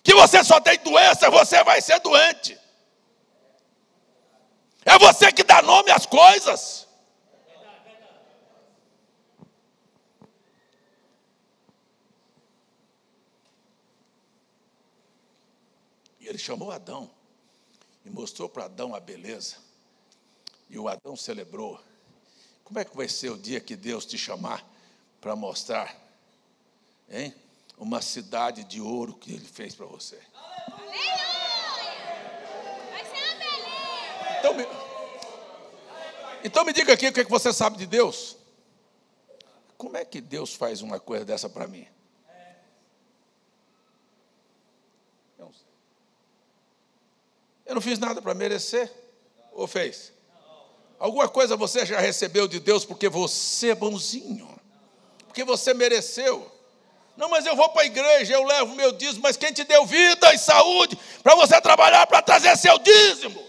que você só tem doença, você vai ser doente. É você que dá nome às coisas. E ele chamou Adão e mostrou para Adão a beleza. E o Adão celebrou. Como é que vai ser o dia que Deus te chamar para mostrar, hein, uma cidade de ouro que ele fez para você? Vai ser uma beleza. Então me diga aqui o que você sabe de Deus. Como é que Deus faz uma coisa dessa para mim? Eu não fiz nada para merecer. Ou fez? Alguma coisa você já recebeu de Deus porque você é bonzinho, porque você mereceu. Não, mas eu vou para a igreja, eu levo meu dízimo, mas quem te deu vida e saúde para você trabalhar para trazer seu dízimo?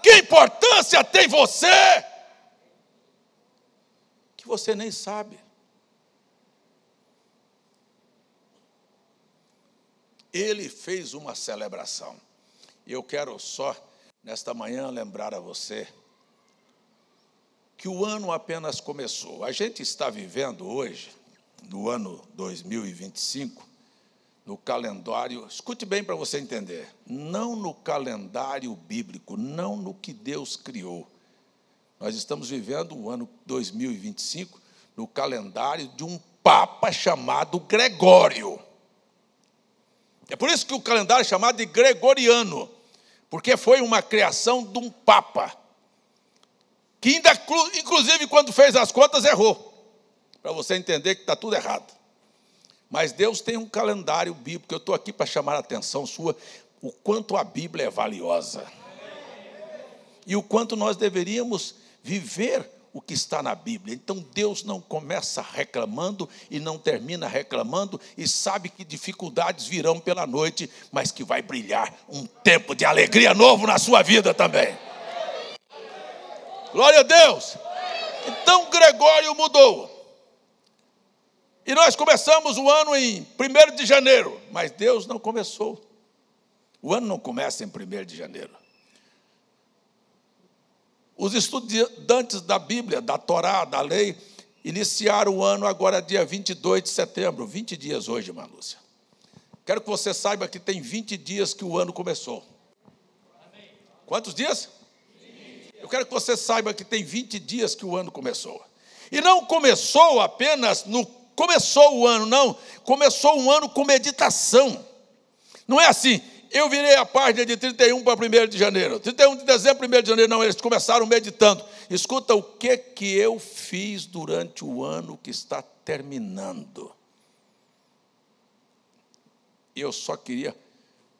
Que importância tem você que você nem sabe? Ele fez uma celebração. E eu quero só, nesta manhã, lembrar a você que o ano apenas começou. A gente está vivendo hoje, no ano 2025, no calendário, escute bem para você entender, não no calendário bíblico, não no que Deus criou. Nós estamos vivendo o ano 2025 no calendário de um papa chamado Gregório. É por isso que o calendário é chamado de gregoriano, porque foi uma criação de um papa, que ainda, inclusive, quando fez as contas, errou, para você entender que está tudo errado. Mas Deus tem um calendário bíblico. Eu estou aqui para chamar a atenção sua, o quanto a Bíblia é valiosa, e o quanto nós deveríamos viver o que está na Bíblia. Então Deus não começa reclamando e não termina reclamando, e sabe que dificuldades virão pela noite, mas que vai brilhar um tempo de alegria novo na sua vida também. Glória a Deus. Então Gregório mudou. E nós começamos o ano em 1º de janeiro, mas Deus não começou. O ano não começa em 1º de janeiro. Os estudantes da Bíblia, da Torá, da lei, iniciaram o ano agora dia 22 de setembro, 20 dias hoje, irmã Lúcia. Quero que você saiba que tem 20 dias que o ano começou. Quantos dias? 20. Eu quero que você saiba que tem 20 dias que o ano começou. E não começou apenas começou o ano, não. Começou um ano com meditação. Não é assim: eu virei a página de 31 para 1º de janeiro. 31 de dezembro, 1º de janeiro. Não, eles começaram meditando. Escuta o que eu fiz durante o ano que está terminando. Eu só queria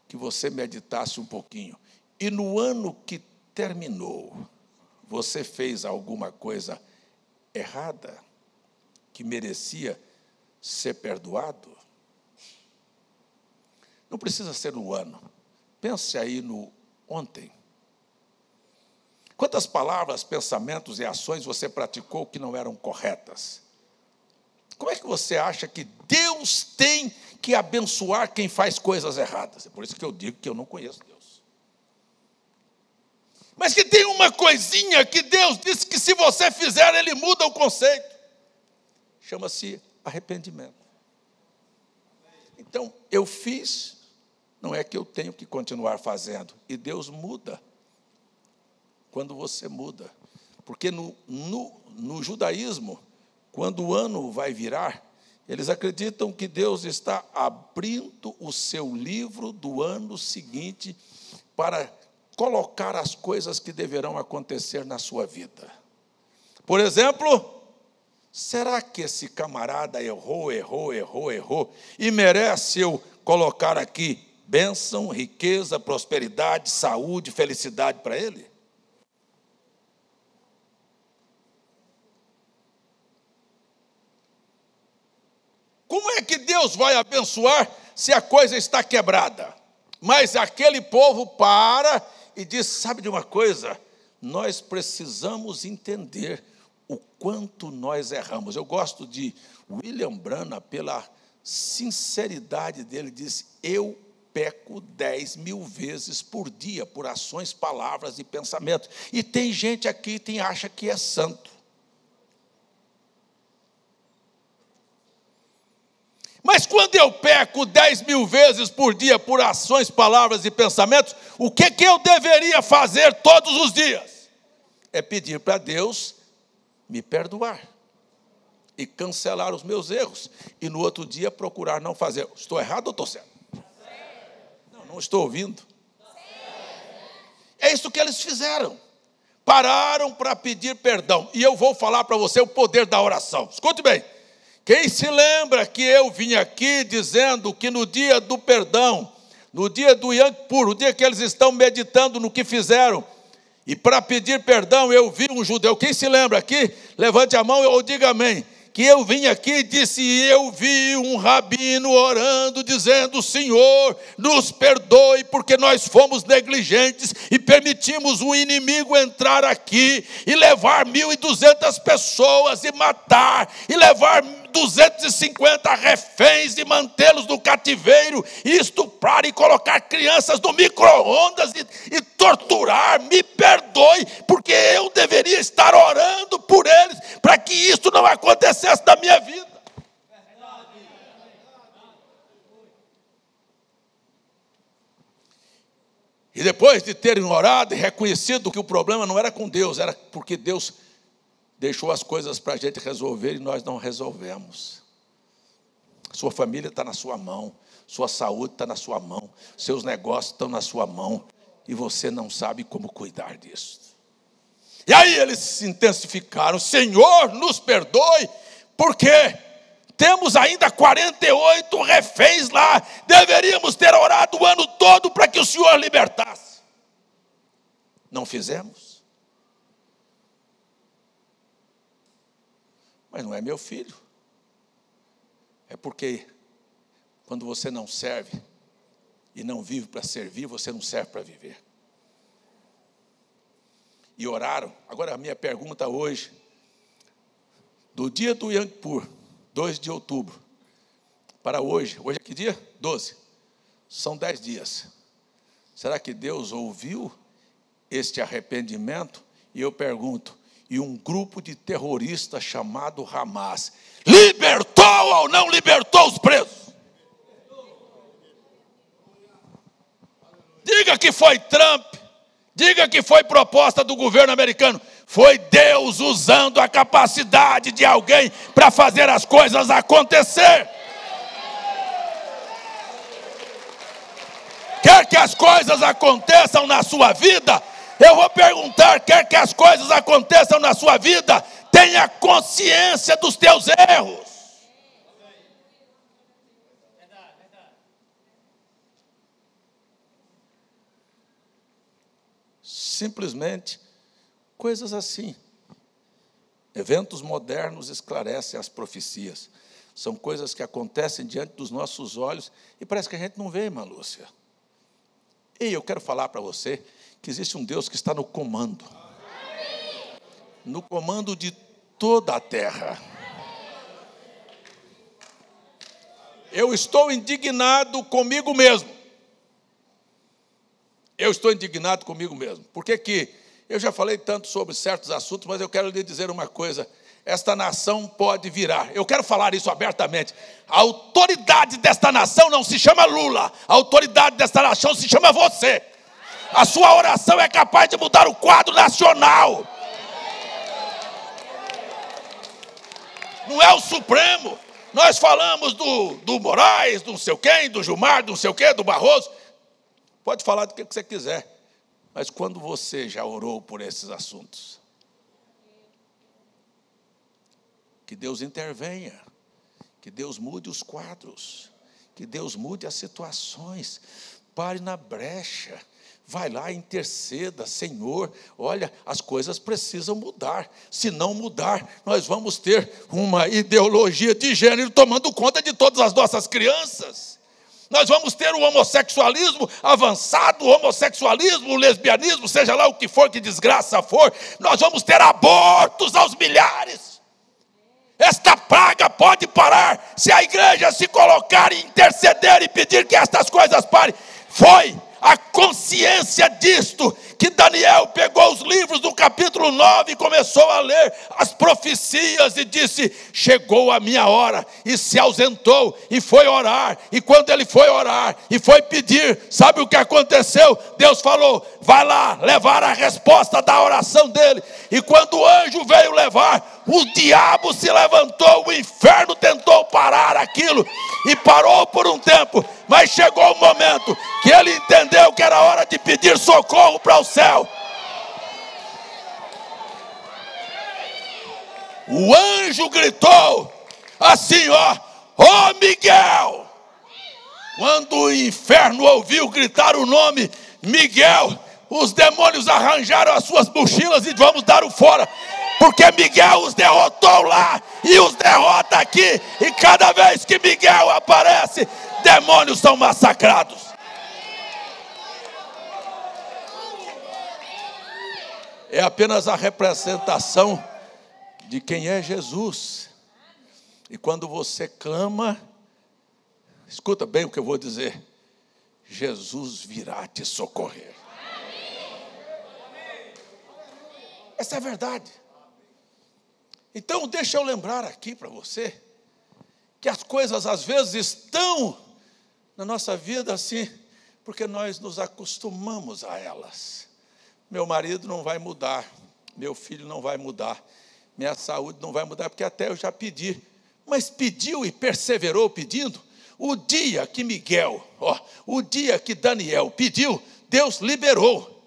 que você meditasse um pouquinho. E no ano que terminou, você fez alguma coisa errada que merecia ser perdoado? Não precisa ser no ano. Pense aí no ontem. Quantas palavras, pensamentos e ações você praticou que não eram corretas? Como é que você acha que Deus tem que abençoar quem faz coisas erradas? É por isso que eu digo que eu não conheço Deus. Mas que tem uma coisinha que Deus disse que se você fizer, Ele muda o conceito. Chama-se arrependimento. Então, eu fiz, não é que eu tenho que continuar fazendo. E Deus muda quando você muda. Porque no judaísmo, quando o ano vai virar, eles acreditam que Deus está abrindo o seu livro do ano seguinte para colocar as coisas que deverão acontecer na sua vida. Por exemplo, será que esse camarada errou e merece eu colocar aqui bênção, riqueza, prosperidade, saúde, felicidade para ele? Como é que Deus vai abençoar se a coisa está quebrada? Mas aquele povo para e diz, sabe de uma coisa? Nós precisamos entender o quanto nós erramos. Eu gosto de William Branham pela sinceridade dele, diz, eu peco 10.000 vezes por dia, por ações, palavras e pensamentos. E tem gente aqui que acha que é santo. Mas quando eu peco 10.000 vezes por dia por ações, palavras e pensamentos, o que eu deveria fazer todos os dias? É pedir para Deus me perdoar e cancelar os meus erros. E no outro dia procurar não fazer. Estou errado ou estou certo? Não estou ouvindo. É isso que eles fizeram. Pararam para pedir perdão. E eu vou falar para você o poder da oração. Escute bem. Quem se lembra que eu vim aqui dizendo que no dia do perdão, no dia do Yom Kippur, o dia que eles estão meditando no que fizeram, e para pedir perdão eu vi um judeu, quem se lembra aqui? Levante a mão ou diga amém. Que eu vim aqui e disse, eu vi um rabino orando, dizendo, Senhor, nos perdoe, porque nós fomos negligentes e permitimos o inimigo entrar aqui e levar 1.200 pessoas e matar, e levar 250 reféns e mantê-los no cativeiro, e estuprar e colocar crianças no micro-ondas e torturar. Me perdoe, porque eu deveria estar orando por eles, para que isso não acontecesse na minha vida. E depois de terem orado e reconhecido que o problema não era com Deus, era porque Deus deixou as coisas para a gente resolver e nós não resolvemos. Sua família está na sua mão, sua saúde está na sua mão, seus negócios estão na sua mão e você não sabe como cuidar disso. E aí eles se intensificaram, Senhor, nos perdoe, porque temos ainda 48 reféns lá, deveríamos ter orado o ano todo para que o Senhor libertasse. Não fizemos. Mas não é meu filho. É porque quando você não serve e não vive para servir, você não serve para viver. E oraram. Agora a minha pergunta hoje, do dia do Yom Kippur, 2 de outubro, para hoje é que dia? 12. São 10 dias. Será que Deus ouviu este arrependimento? E eu pergunto, e um grupo de terroristas chamado Hamas libertou ou não libertou os presos? Diga que foi Trump, diga que foi proposta do governo americano. Foi Deus usando a capacidade de alguém para fazer as coisas acontecer. Quer que as coisas aconteçam na sua vida? Eu vou perguntar, quer que as coisas aconteçam na sua vida? Tenha consciência dos teus erros. simplesmente coisas assim. Eventos modernos esclarecem as profecias. São coisas que acontecem diante dos nossos olhos e parece que a gente não vê, irmã Lúcia. E eu quero falar para você que existe um Deus que está no comando. No comando de toda a terra. Eu estou indignado comigo mesmo. Eu estou indignado comigo mesmo. Por que eu já falei tanto sobre certos assuntos, mas eu quero lhe dizer uma coisa. Esta nação pode virar. Eu quero falar isso abertamente. A autoridade desta nação não se chama Lula. A autoridade desta nação se chama você. A sua oração é capaz de mudar o quadro nacional. Não é o Supremo. Nós falamos do Moraes, do não sei quem, do Gilmar, do não sei o quê, do Barroso. Pode falar do que você quiser. Mas quando você já orou por esses assuntos? Que Deus intervenha. Que Deus mude os quadros. Que Deus mude as situações. Pare na brecha. Vai lá, interceda, Senhor, olha, as coisas precisam mudar. Se não mudar, nós vamos ter uma ideologia de gênero tomando conta de todas as nossas crianças. Nós vamos ter o homossexualismo avançado, o homossexualismo, o lesbianismo, seja lá o que for, que desgraça for. Nós vamos ter abortos aos milhares. Esta praga pode parar se a igreja se colocar e interceder e pedir que estas coisas parem. Foi a consciência disto que Daniel pegou os livros do capítulo 9 e começou a ler as profecias e disse: chegou a minha hora, e se ausentou e foi orar. E quando ele foi orar e foi pedir, sabe o que aconteceu? Deus falou: vai lá levar a resposta da oração dele. E quando o anjo veio levar, o diabo se levantou, o inferno tentou parar aquilo e parou por um tempo, mas chegou o momento que ele entendeu que era hora de pedir socorro para o céu. O anjo gritou assim, ó Miguel. Quando o inferno ouviu gritar o nome Miguel, os demônios arranjaram as suas mochilas e vamos dar o fora. Porque Miguel os derrotou lá e os derrota aqui. E cada vez que Miguel aparece, demônios são massacrados. É apenas a representação de quem é Jesus. E quando você clama, escuta bem o que eu vou dizer, Jesus virá te socorrer. Essa é a verdade. Então, deixa eu lembrar aqui para você, que as coisas às vezes estão na nossa vida assim, porque nós nos acostumamos a elas. Meu marido não vai mudar, meu filho não vai mudar, minha saúde não vai mudar, porque até eu já pedi. Mas pediu e perseverou pedindo. O dia que o dia que Daniel pediu, Deus liberou,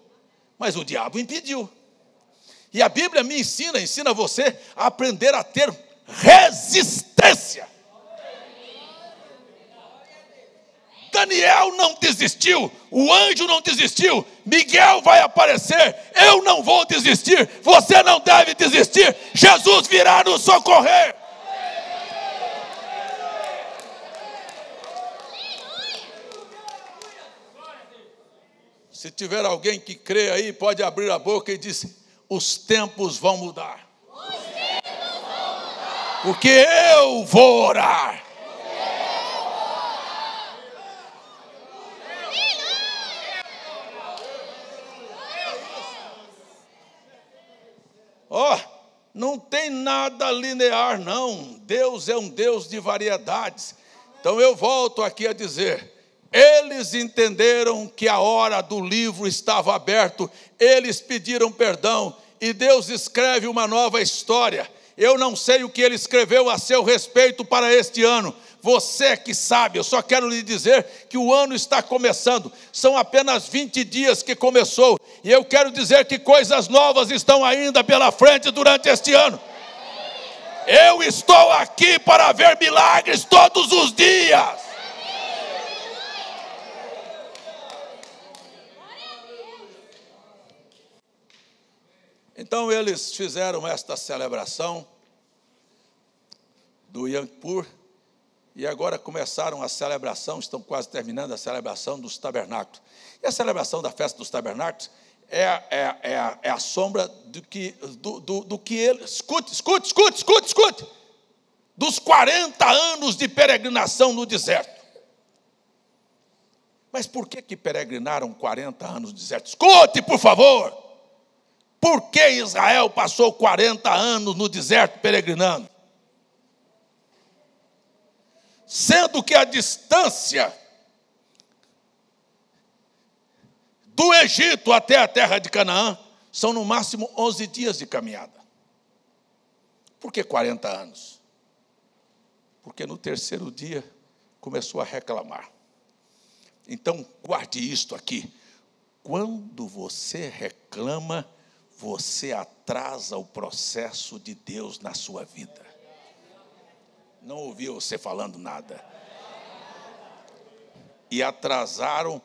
mas o diabo impediu. E a Bíblia me ensina você a aprender a ter resistência. Daniel não desistiu, o anjo não desistiu, Miguel vai aparecer, eu não vou desistir, você não deve desistir, Jesus virá nos socorrer. Se tiver alguém que crê aí, pode abrir a boca e dizer: os tempos vão mudar. Porque eu vou orar. Não tem nada linear, não. Deus é um Deus de variedades. Então eu volto aqui a dizer: eles entenderam que a hora do livro estava aberto, eles pediram perdão, e Deus escreve uma nova história. Eu não sei o que ele escreveu a seu respeito para este ano. Você que sabe, eu só quero lhe dizer que o ano está começando. São apenas 20 dias que começou. E eu quero dizer que coisas novas estão ainda pela frente durante este ano. Eu estou aqui para ver milagres todos os dias. Então eles fizeram esta celebração do Yom Kippur, e agora começaram a celebração, estão quase terminando a celebração dos tabernáculos. E a celebração da festa dos tabernáculos é a sombra do que ele... Escute! Dos 40 anos de peregrinação no deserto. Mas por que peregrinaram 40 anos no deserto? Escute, por favor! Por que Israel passou 40 anos no deserto peregrinando? Sendo que a distância do Egito até a terra de Canaã são no máximo 11 dias de caminhada. Por que 40 anos? Porque no terceiro dia começou a reclamar. Então, guarde isto aqui. Quando você reclama, você atrasa o processo de Deus na sua vida. Não ouvi você falando nada. E atrasaram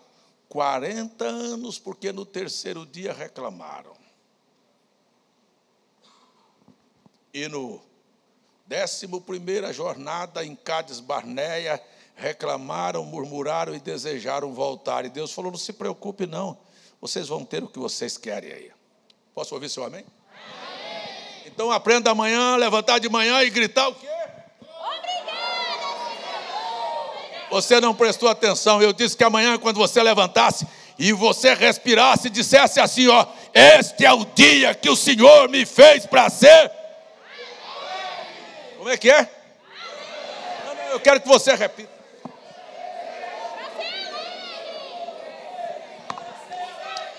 40 anos, porque no terceiro dia reclamaram. E no 11ª jornada em Cádiz Barneia, reclamaram, murmuraram e desejaram voltar. E Deus falou, não se preocupe não, vocês vão ter o que vocês querem aí. Posso ouvir seu amém? Amém. Então aprenda amanhã, levantar de manhã e gritar o quê? Você não prestou atenção. Eu disse que amanhã, quando você levantasse e você respirasse e dissesse assim, ó, este é o dia que o Senhor me fez para ser. Como é que é? Não, eu quero que você repita.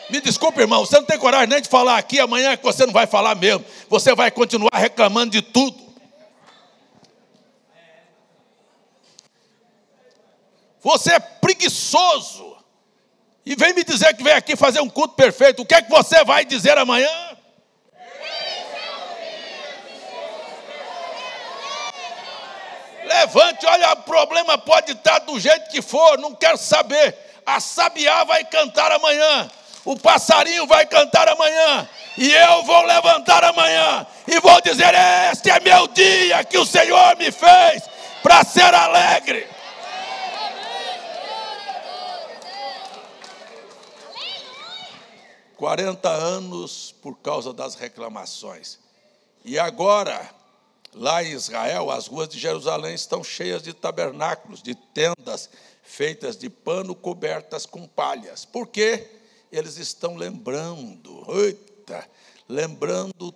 Me desculpe, irmão, você não tem coragem nem de falar aqui. Amanhã que você não vai falar mesmo. Você vai continuar reclamando de tudo. Você é preguiçoso e vem me dizer que vem aqui fazer um culto perfeito. O que é que você vai dizer amanhã? Levante, olha, o problema pode estar do jeito que for, não quero saber. A sabiá vai cantar amanhã, o passarinho vai cantar amanhã, e eu vou levantar amanhã e vou dizer, este é meu dia que o Senhor me fez para ser alegre. 40 anos por causa das reclamações. E agora, lá em Israel, as ruas de Jerusalém estão cheias de tabernáculos, de tendas feitas de pano cobertas com palhas. Por quê? Eles estão lembrando o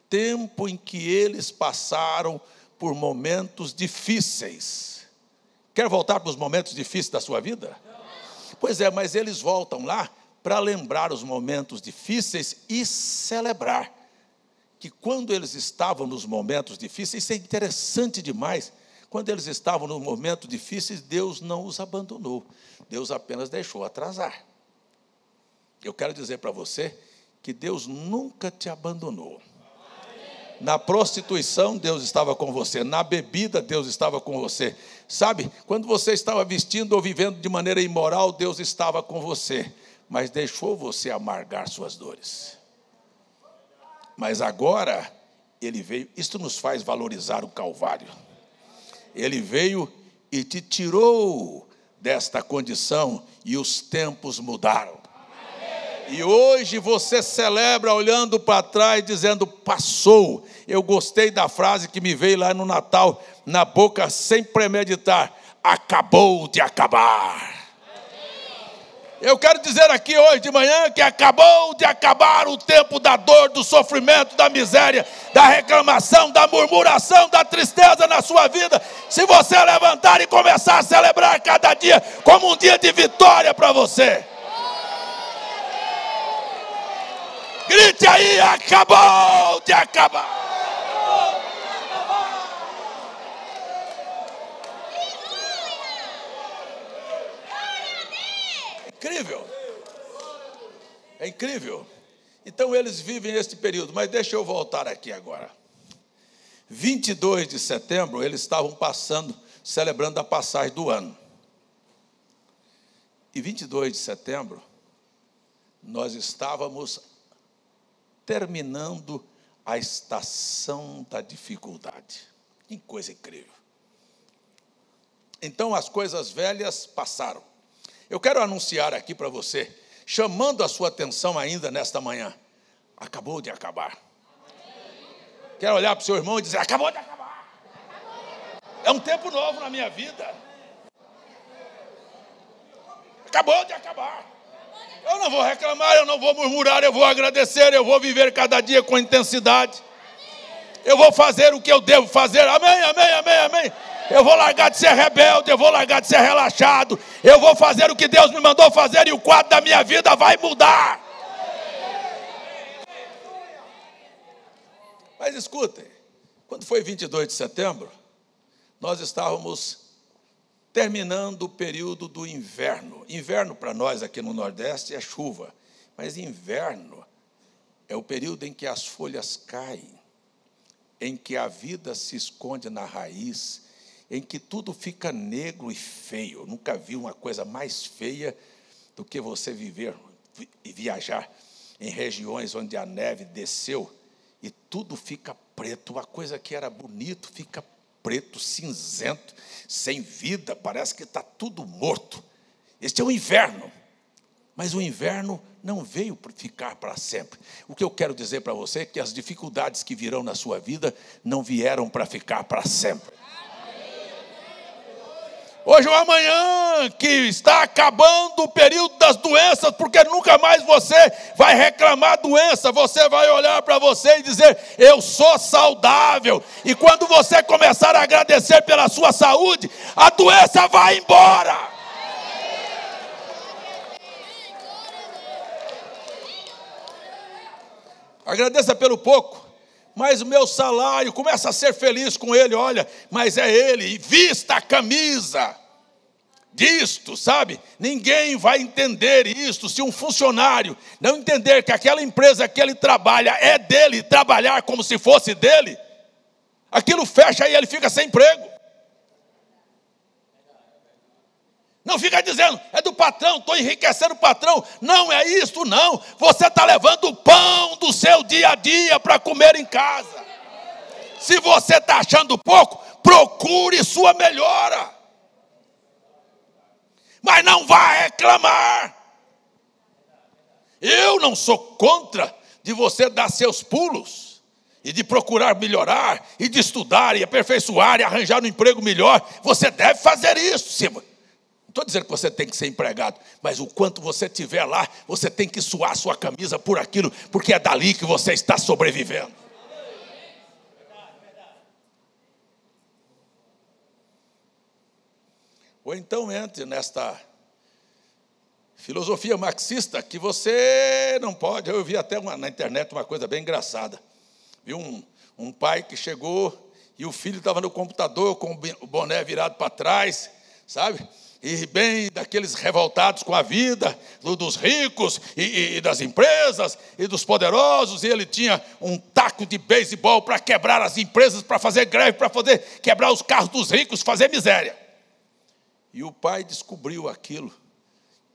tempo em que eles passaram por momentos difíceis. Quer voltar para os momentos difíceis da sua vida? Pois é, mas eles voltam lá para lembrar os momentos difíceis e celebrar que quando eles estavam nos momentos difíceis, isso é interessante demais, quando eles estavam nos momentos difíceis, Deus não os abandonou, Deus apenas deixou atrasar. Eu quero dizer para você que Deus nunca te abandonou. Na prostituição, Deus estava com você. Na bebida, Deus estava com você. Sabe, quando você estava vestindo ou vivendo de maneira imoral, Deus estava com você. Mas deixou você amargar suas dores. Mas agora, Ele veio, isto nos faz valorizar o Calvário. Ele veio e te tirou desta condição e os tempos mudaram. E hoje você celebra olhando para trás, dizendo, passou. Eu gostei da frase que me veio lá no Natal, na boca, sem premeditar. Acabou de acabar. Eu quero dizer aqui hoje de manhã que acabou de acabar o tempo da dor, do sofrimento, da miséria, da reclamação, da murmuração, da tristeza na sua vida. Se você levantar e começar a celebrar cada dia como um dia de vitória para você. Grite aí, acabou de acabar. Incrível. É incrível. Então eles vivem este período, mas deixa eu voltar aqui agora. 22 de setembro, eles estavam celebrando a passagem do ano. E 22 de setembro, nós estávamos terminando a estação da dificuldade. Que coisa incrível. Então, as coisas velhas passaram. Eu quero anunciar aqui para você, chamando a sua atenção ainda nesta manhã, acabou de acabar. Quero olhar para o seu irmão e dizer, acabou de acabar. É um tempo novo na minha vida. Acabou de acabar. Eu não vou reclamar, eu não vou murmurar, eu vou agradecer, eu vou viver cada dia com intensidade. Eu vou fazer o que eu devo fazer. Amém, amém, amém, amém. Eu vou largar de ser rebelde, eu vou largar de ser relaxado. Eu vou fazer o que Deus me mandou fazer e o quadro da minha vida vai mudar. Mas escutem, quando foi 22 de setembro, nós estávamos terminando o período do inverno. Inverno para nós aqui no Nordeste é chuva, mas inverno é o período em que as folhas caem, em que a vida se esconde na raiz, em que tudo fica negro e feio. Eu nunca vi uma coisa mais feia do que você viver e viajar em regiões onde a neve desceu e tudo fica preto. Uma coisa que era bonito fica preto, cinzento, sem vida, parece que está tudo morto. Este é o inverno. Mas o inverno não veio para ficar para sempre. O que eu quero dizer para você é que as dificuldades que virão na sua vida não vieram para ficar para sempre. Hoje ou amanhã, que está acabando o período das doenças, porque nunca mais você vai reclamar doença, você vai olhar para você e dizer, eu sou saudável. E quando você começar a agradecer pela sua saúde, a doença vai embora. Agradeça pelo pouco. Mas o meu salário, começa a ser feliz com ele, olha, mas é ele, e vista a camisa disto, sabe? Ninguém vai entender isto se um funcionário não entender que aquela empresa que ele trabalha é dele, trabalhar como se fosse dele, aquilo fecha e ele fica sem emprego. Não fica dizendo, é do patrão, estou enriquecendo o patrão. Não é isso, não. Você está levando o pão do seu dia a dia para comer em casa. Se você está achando pouco, procure sua melhora. Mas não vá reclamar. Eu não sou contra de você dar seus pulos e de procurar melhorar, e de estudar, e aperfeiçoar, e arranjar um emprego melhor. Você deve fazer isso, Simão. Não estou dizendo que você tem que ser empregado, mas o quanto você tiver lá, você tem que suar sua camisa por aquilo, porque é dali que você está sobrevivendo. Ou então entre nesta filosofia marxista que você não pode. Eu vi até na internet uma coisa bem engraçada. Vi um pai que chegou e o filho estava no computador com o boné virado para trás, sabe? E bem daqueles revoltados com a vida, dos ricos e das empresas e dos poderosos, e ele tinha um taco de beisebol para quebrar as empresas, para fazer greve, para poder quebrar os carros dos ricos, fazer miséria. E o pai descobriu aquilo,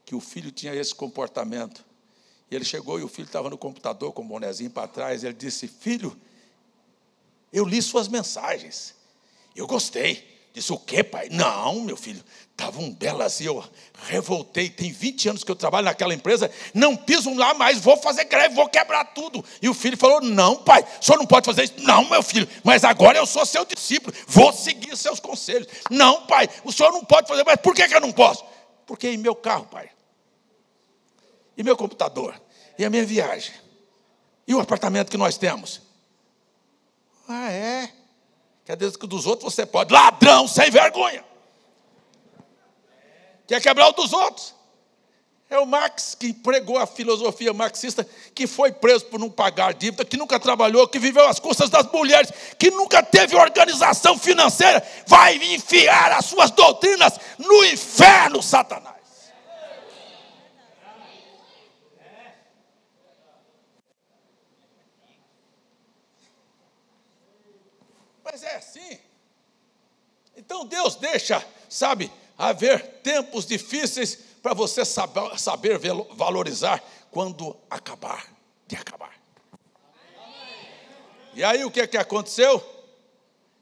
que o filho tinha esse comportamento. E ele chegou e o filho estava no computador com o bonezinho para trás, e ele disse, filho, eu li suas mensagens, eu gostei. Disse, o quê, pai? Não, meu filho, estava um belo assim, eu revoltei, tem 20 anos que eu trabalho naquela empresa, não piso lá mais, vou fazer greve, vou quebrar tudo. E o filho falou, não, pai, o senhor não pode fazer isso. Não, meu filho, mas agora eu sou seu discípulo, vou seguir seus conselhos. Não, pai, o senhor não pode fazer, mas por que eu não posso? Porque em meu carro, pai, e meu computador, e a minha viagem, e o apartamento que nós temos. Ah, é? Quer dizer que dos outros você pode. Ladrão sem vergonha. Quer quebrar o dos outros. É o Marx que pregou a filosofia marxista, que foi preso por não pagar dívida, que nunca trabalhou, que viveu às custas das mulheres, que nunca teve organização financeira. Vai enfiar as suas doutrinas no inferno, Satanás. Mas é assim. Então Deus deixa, sabe, haver tempos difíceis para você saber valorizar quando acabar de acabar. E aí o que aconteceu?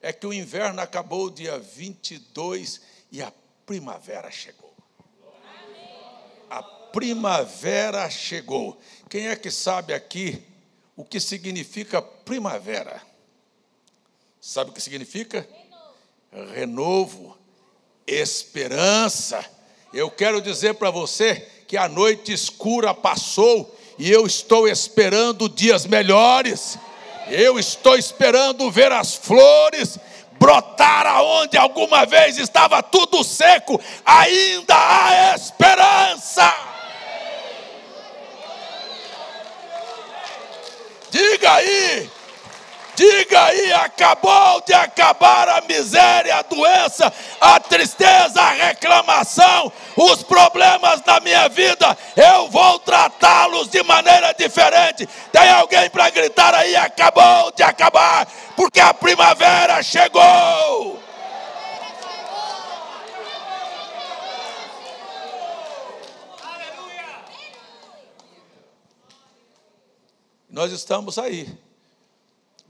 É que o inverno acabou dia 22 e a primavera chegou. A primavera chegou. Quem é que sabe aqui o que significa primavera? Sabe o que significa? Renovo, esperança. Eu quero dizer para você que a noite escura passou e eu estou esperando dias melhores. Eu estou esperando ver as flores brotar aonde alguma vez estava tudo seco. Ainda há esperança. Diga aí, acabou de acabar a miséria, a doença, a tristeza, a reclamação, os problemas da minha vida, eu vou tratá-los de maneira diferente. Tem alguém para gritar aí, acabou de acabar, porque a primavera chegou. Nós estamos aí.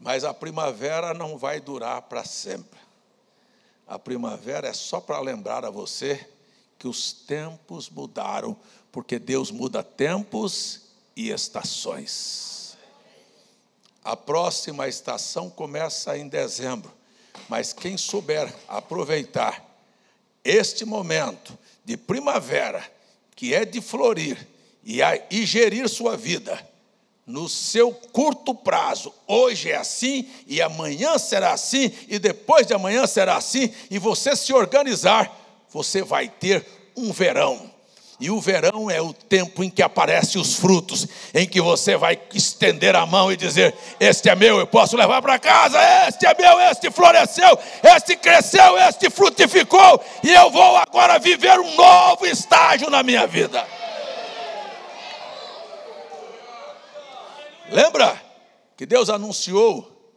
Mas a primavera não vai durar para sempre. A primavera é só para lembrar a você que os tempos mudaram, porque Deus muda tempos e estações. A próxima estação começa em dezembro, mas quem souber aproveitar este momento de primavera, que é de florir e gerir sua vida, no seu curto prazo, hoje é assim, e amanhã será assim, e depois de amanhã será assim, e você se organizar, você vai ter um verão. E o verão é o tempo em que aparecem os frutos, em que você vai estender a mão e dizer, este é meu, eu posso levar para casa, este é meu, este floresceu, este cresceu, este frutificou, e eu vou agora viver um novo estágio na minha vida. Lembra que Deus anunciou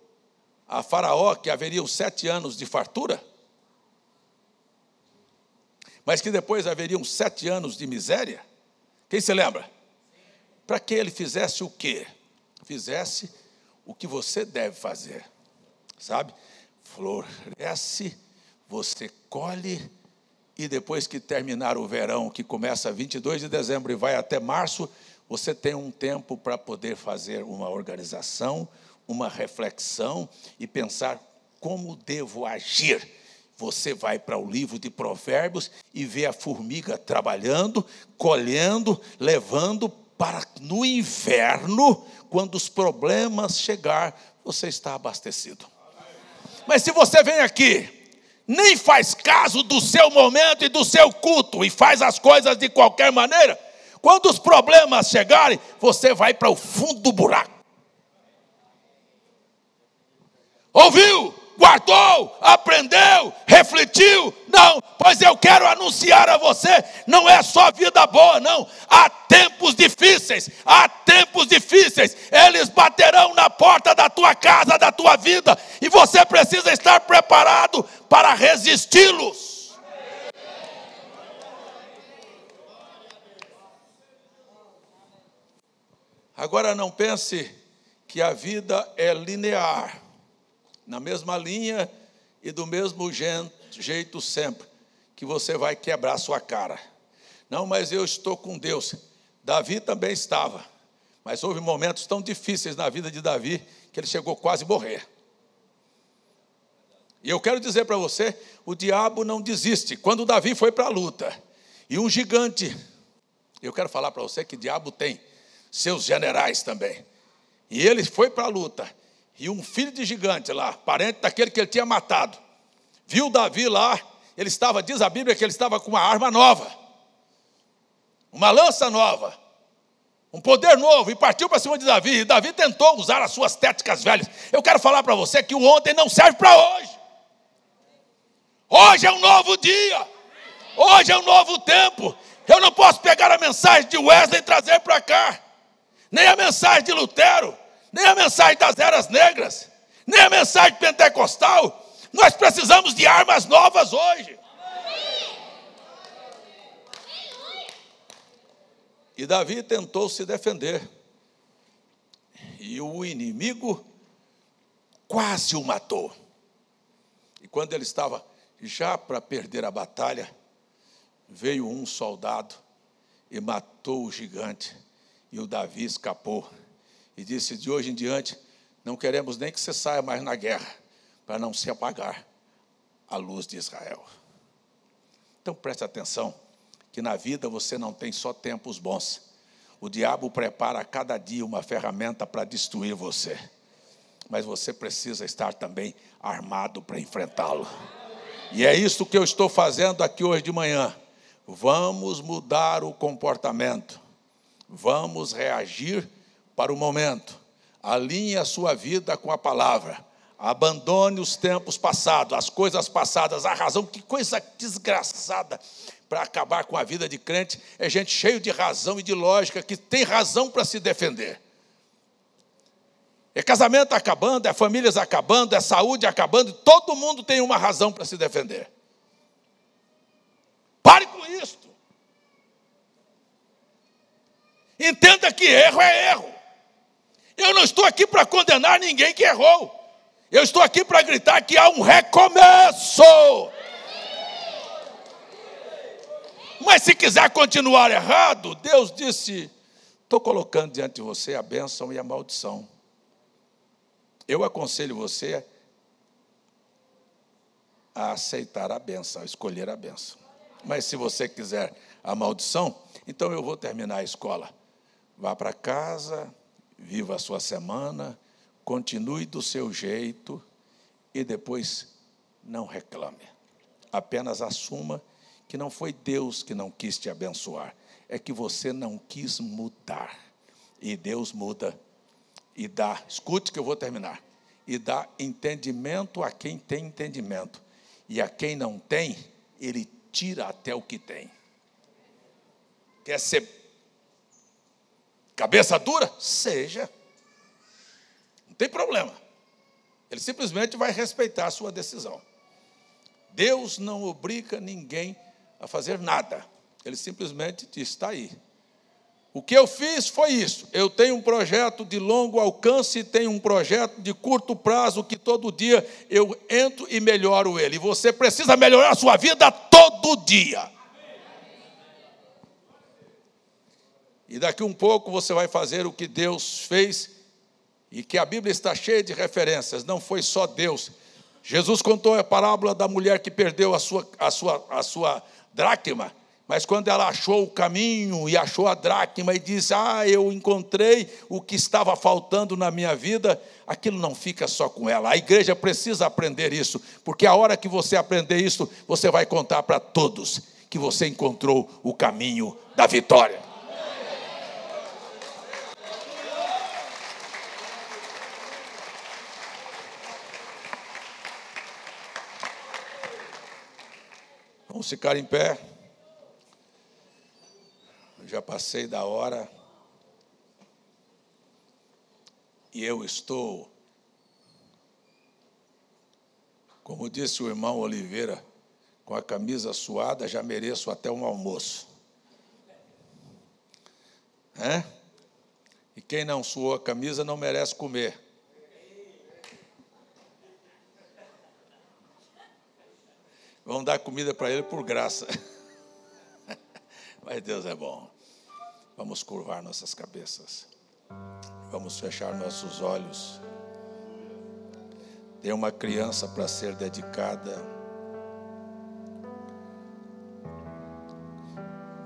a Faraó que haveriam 7 anos de fartura? Mas que depois haveriam 7 anos de miséria? Quem se lembra? Para que ele fizesse o quê? Fizesse o que você deve fazer. Sabe? Floresce, você colhe, e depois que terminar o verão, que começa 22 de dezembro e vai até março, você tem um tempo para poder fazer uma organização, uma reflexão e pensar como devo agir. Você vai para o livro de Provérbios e vê a formiga trabalhando, colhendo, levando para no inverno, quando os problemas chegar, você está abastecido. Mas se você vem aqui, nem faz caso do seu momento e do seu culto e faz as coisas de qualquer maneira, quando os problemas chegarem, você vai para o fundo do buraco. Ouviu? Guardou? Aprendeu? Refletiu? Não, pois eu quero anunciar a você, não é só vida boa, não. Há tempos difíceis, eles baterão na porta da tua casa, da tua vida, e você precisa estar preparado para resisti-los. Agora não pense que a vida é linear, na mesma linha e do mesmo jeito sempre, que você vai quebrar sua cara. Não, mas eu estou com Deus. Davi também estava, mas houve momentos tão difíceis na vida de Davi, que ele chegou quase a morrer. E eu quero dizer para você, o diabo não desiste. Quando Davi foi para a luta, e um gigante, eu quero falar para você que o diabo tem seus generais também. E ele foi para a luta. E um filho de gigante lá, parente daquele que ele tinha matado, viu Davi lá, ele estava, diz a Bíblia que ele estava com uma arma nova, uma lança nova, um poder novo, e partiu para cima de Davi. E Davi tentou usar as suas táticas velhas. Eu quero falar para você que o ontem não serve para hoje. Hoje é um novo dia. Hoje é um novo tempo. Eu não posso pegar a mensagem de Wesley e trazer para cá. Nem a mensagem de Lutero, nem a mensagem das eras negras, nem a mensagem pentecostal. Nós precisamos de armas novas hoje. E Davi tentou se defender. E o inimigo quase o matou. E quando ele estava já para perder a batalha, veio um soldado e matou o gigante. E o Davi escapou e disse: de hoje em diante, não queremos nem que você saia mais na guerra, para não se apagar a luz de Israel. Então preste atenção, que na vida você não tem só tempos bons. O diabo prepara a cada dia uma ferramenta para destruir você. Mas você precisa estar também armado para enfrentá-lo. E é isso que eu estou fazendo aqui hoje de manhã. Vamos mudar o comportamento. Vamos reagir para o momento. Alinhe a sua vida com a palavra. Abandone os tempos passados, as coisas passadas, a razão. Que coisa desgraçada para acabar com a vida de crente. É gente cheia de razão e de lógica, que tem razão para se defender. É casamento acabando, é famílias acabando, é saúde acabando, e todo mundo tem uma razão para se defender. Pare com isso. Entenda que erro é erro. Eu não estou aqui para condenar ninguém que errou. Eu estou aqui para gritar que há um recomeço. Mas se quiser continuar errado, Deus disse: estou colocando diante de você a bênção e a maldição. Eu aconselho você a aceitar a bênção, a escolher a bênção. Mas se você quiser a maldição, então eu vou terminar a escola. Vá para casa, viva a sua semana, continue do seu jeito e depois não reclame. Apenas assuma que não foi Deus que não quis te abençoar, é que você não quis mudar. E Deus muda e dá, escute que eu vou terminar, e dá entendimento a quem tem entendimento, e a quem não tem, Ele tira até o que tem. Quer ser cabeça dura? Seja. Não tem problema. Ele simplesmente vai respeitar a sua decisão. Deus não obriga ninguém a fazer nada. Ele simplesmente diz: está aí. O que eu fiz foi isso. Eu tenho um projeto de longo alcance e tenho um projeto de curto prazo que todo dia eu entro e melhoro ele. E você precisa melhorar a sua vida todo dia. E daqui um pouco você vai fazer o que Deus fez e que a Bíblia está cheia de referências. Não foi só Deus. Jesus contou a parábola da mulher que perdeu a sua dracma. Mas quando ela achou o caminho e achou a dracma e disse: eu encontrei o que estava faltando na minha vida, aquilo não fica só com ela. A igreja precisa aprender isso, porque a hora que você aprender isso, você vai contar para todos que você encontrou o caminho da vitória. Vamos ficar em pé. Já passei da hora e eu estou, como disse o irmão Oliveira, com a camisa suada, já mereço até um almoço. E quem não suou a camisa não merece comer. Vão dar comida para ele por graça. Mas Deus é bom. Vamos curvar nossas cabeças. Vamos fechar nossos olhos. Tem uma criança para ser dedicada.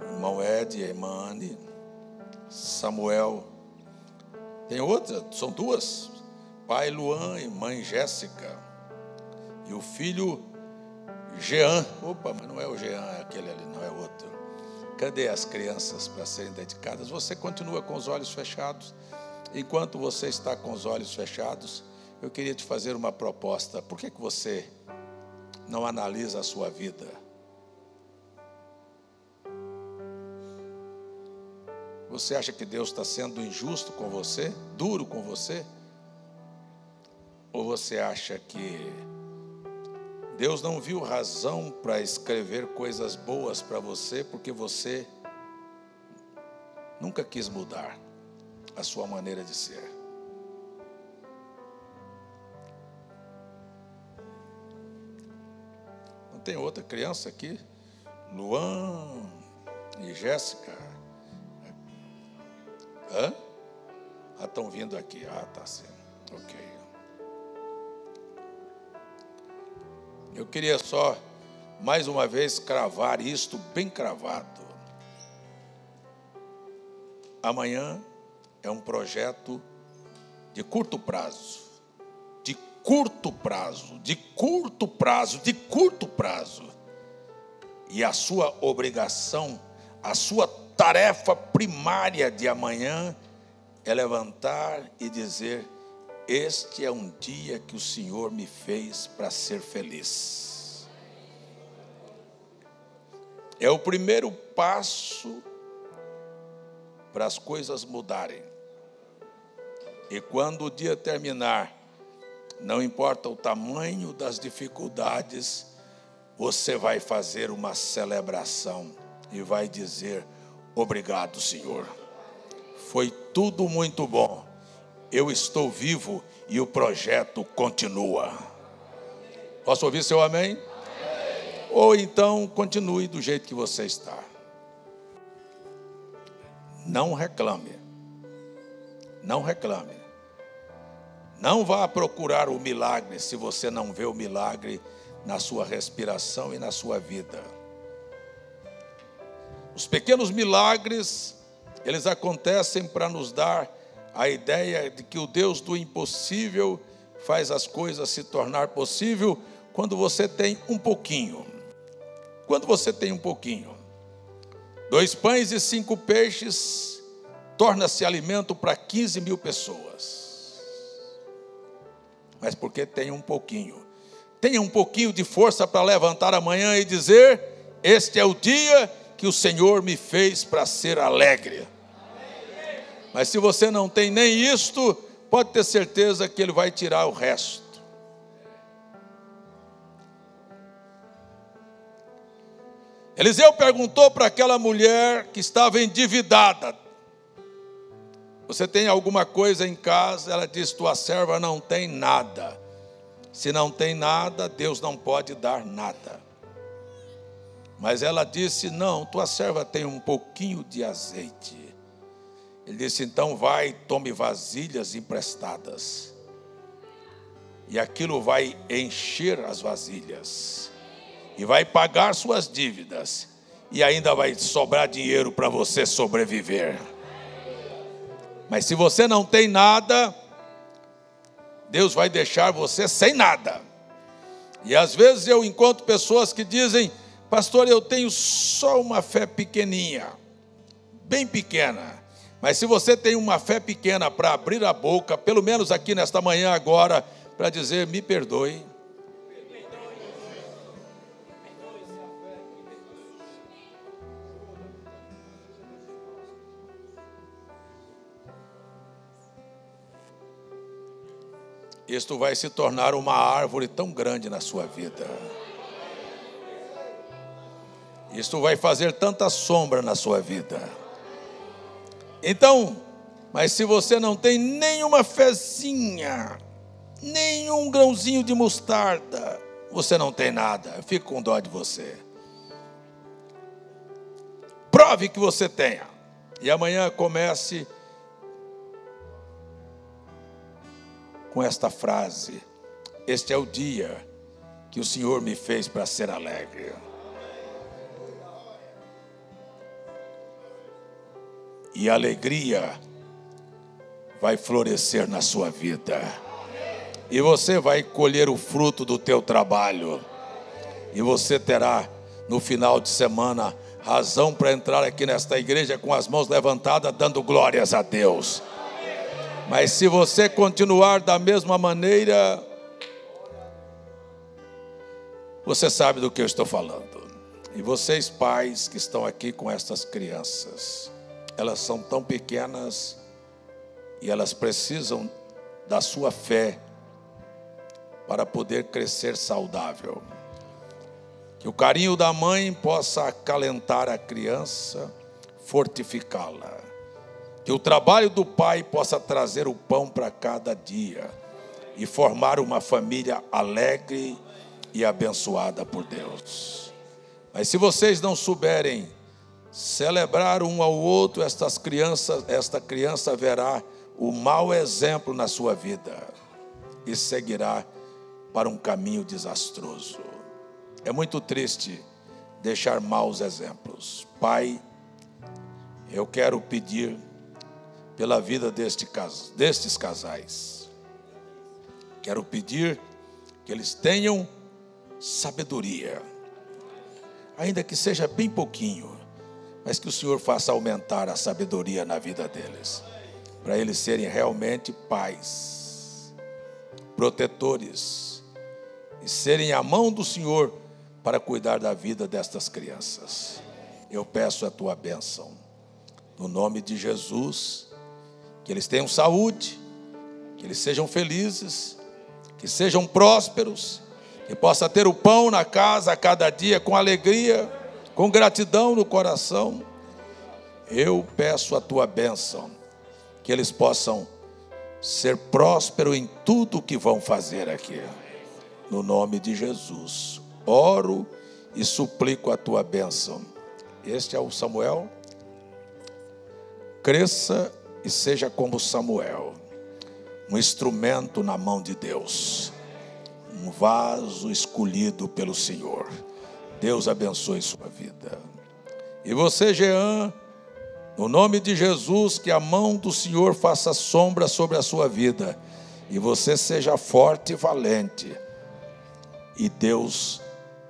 Irmão Ed, irmã Anne, Samuel. Tem outra, são duas. Pai Luan e mãe Jéssica. E o filho Jean. Opa, mas não é o Jean, é aquele ali, não é outro. Cadê as crianças para serem dedicadas? Você continua com os olhos fechados. Enquanto você está com os olhos fechados, eu queria te fazer uma proposta. Por que você não analisa a sua vida? Você acha que Deus está sendo injusto com você? Duro com você? Ou você acha que Deus não viu razão para escrever coisas boas para você, porque você nunca quis mudar a sua maneira de ser? tem outra criança aqui? Luan e Jéssica. Hã? Ah, estão vindo aqui. Ah, tá certo. Ok. Eu queria só, mais uma vez, cravar isto bem cravado. Amanhã é um projeto de curto prazo. De curto prazo, de curto prazo, de curto prazo. E a sua obrigação, a sua tarefa primária de amanhã é levantar e dizer: este é um dia que o Senhor me fez para ser feliz. É o primeiro passo para as coisas mudarem. E quando o dia terminar, não importa o tamanho das dificuldades, você vai fazer uma celebração e vai dizer: obrigado, Senhor. Foi tudo muito bom. Eu estou vivo e o projeto continua. Posso ouvir seu amém? Amém. Ou então continue do jeito que você está. Não reclame. Não reclame. Não vá procurar o milagre se você não vê o milagre na sua respiração e na sua vida. Os pequenos milagres, eles acontecem para nos dar a ideia de que o Deus do impossível faz as coisas se tornar possível quando você tem um pouquinho. Quando você tem um pouquinho. 2 pães e 5 peixes torna-se alimento para 15 mil pessoas. Mas porque tem um pouquinho. Tenha um pouquinho de força para levantar amanhã e dizer: este é o dia que o Senhor me fez para ser alegre. Mas se você não tem nem isto, pode ter certeza que Ele vai tirar o resto. Eliseu perguntou para aquela mulher que estava endividada: você tem alguma coisa em casa? Ela disse: tua serva não tem nada. Se não tem nada, Deus não pode dar nada. Mas ela disse: não, tua serva tem um pouquinho de azeite. Ele disse: então vai, tome vasilhas emprestadas. E aquilo vai encher as vasilhas. E vai pagar suas dívidas. E ainda vai sobrar dinheiro para você sobreviver. Mas se você não tem nada, Deus vai deixar você sem nada. E às vezes eu encontro pessoas que dizem: pastor, eu tenho só uma fé pequeninha. Bem pequena. Mas se você tem uma fé pequena para abrir a boca, pelo menos aqui nesta manhã agora, para dizer: me perdoe. Isto vai se tornar uma árvore tão grande na sua vida. Isto vai fazer tanta sombra na sua vida. Então, mas se você não tem nenhuma fezinha, nenhum grãozinho de mostarda, você não tem nada. Eu fico com dó de você. Prove que você tenha. E amanhã comece com esta frase: este é o dia que o Senhor me fez para ser alegre. E a alegria vai florescer na sua vida. E você vai colher o fruto do teu trabalho. E você terá, no final de semana, razão para entrar aqui nesta igreja com as mãos levantadas, dando glórias a Deus. Mas se você continuar da mesma maneira, você sabe do que eu estou falando. E vocês, pais que estão aqui com estas crianças, elas são tão pequenas e elas precisam da sua fé para poder crescer saudável. Que o carinho da mãe possa acalentar a criança, fortificá-la. Que o trabalho do pai possa trazer o pão para cada dia e formar uma família alegre e abençoada por Deus. Mas se vocês não souberem celebrar um ao outro, esta criança verá o mau exemplo na sua vida e seguirá para um caminho desastroso. É muito triste deixar maus exemplos. Pai, eu quero pedir pela vida destes casais. Quero pedir que eles tenham sabedoria, ainda que seja bem pouquinho, mas que o Senhor faça aumentar a sabedoria na vida deles, para eles serem realmente pais, protetores, e serem a mão do Senhor para cuidar da vida destas crianças. Eu peço a tua bênção, no nome de Jesus, que eles tenham saúde, que eles sejam felizes, que sejam prósperos, que possa ter o pão na casa a cada dia com alegria, com gratidão no coração. Eu peço a tua bênção, que eles possam ser prósperos em tudo que vão fazer aqui. No nome de Jesus, oro e suplico a tua bênção. Este é o Samuel. Cresça e seja como Samuel, um instrumento na mão de Deus, um vaso escolhido pelo Senhor. Deus abençoe sua vida. E você, Jean, no nome de Jesus, que a mão do Senhor faça sombra sobre a sua vida, e você seja forte e valente, e Deus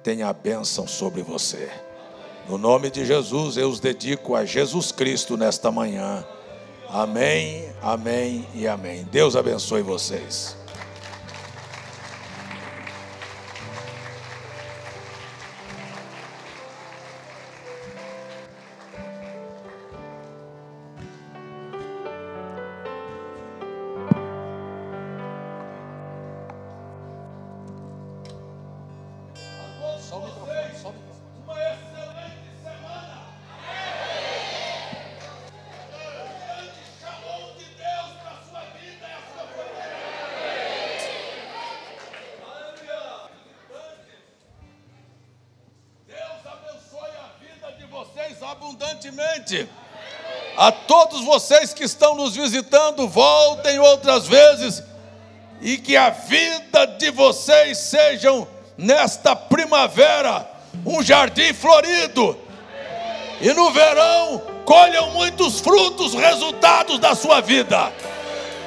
tenha a bênção sobre você. No nome de Jesus, eu os dedico a Jesus Cristo nesta manhã. Amém, amém e amém. Deus abençoe vocês. Uma excelente semana. Grande shalom de Deus para a sua vida e a sua família. Aleluia. Deus abençoe a vida de vocês abundantemente. A todos vocês que estão nos visitando, voltem outras vezes, e que a vida de vocês sejam, nesta primavera, um jardim florido, e no verão colham muitos frutos, resultados da sua vida.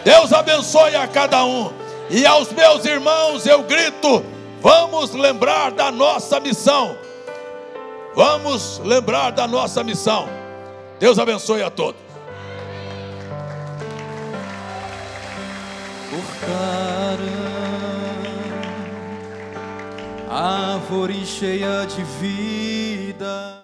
Deus abençoe a cada um. E aos meus irmãos eu grito: vamos lembrar da nossa missão. Vamos lembrar da nossa missão. Deus abençoe a todos. Árvore cheia de vida.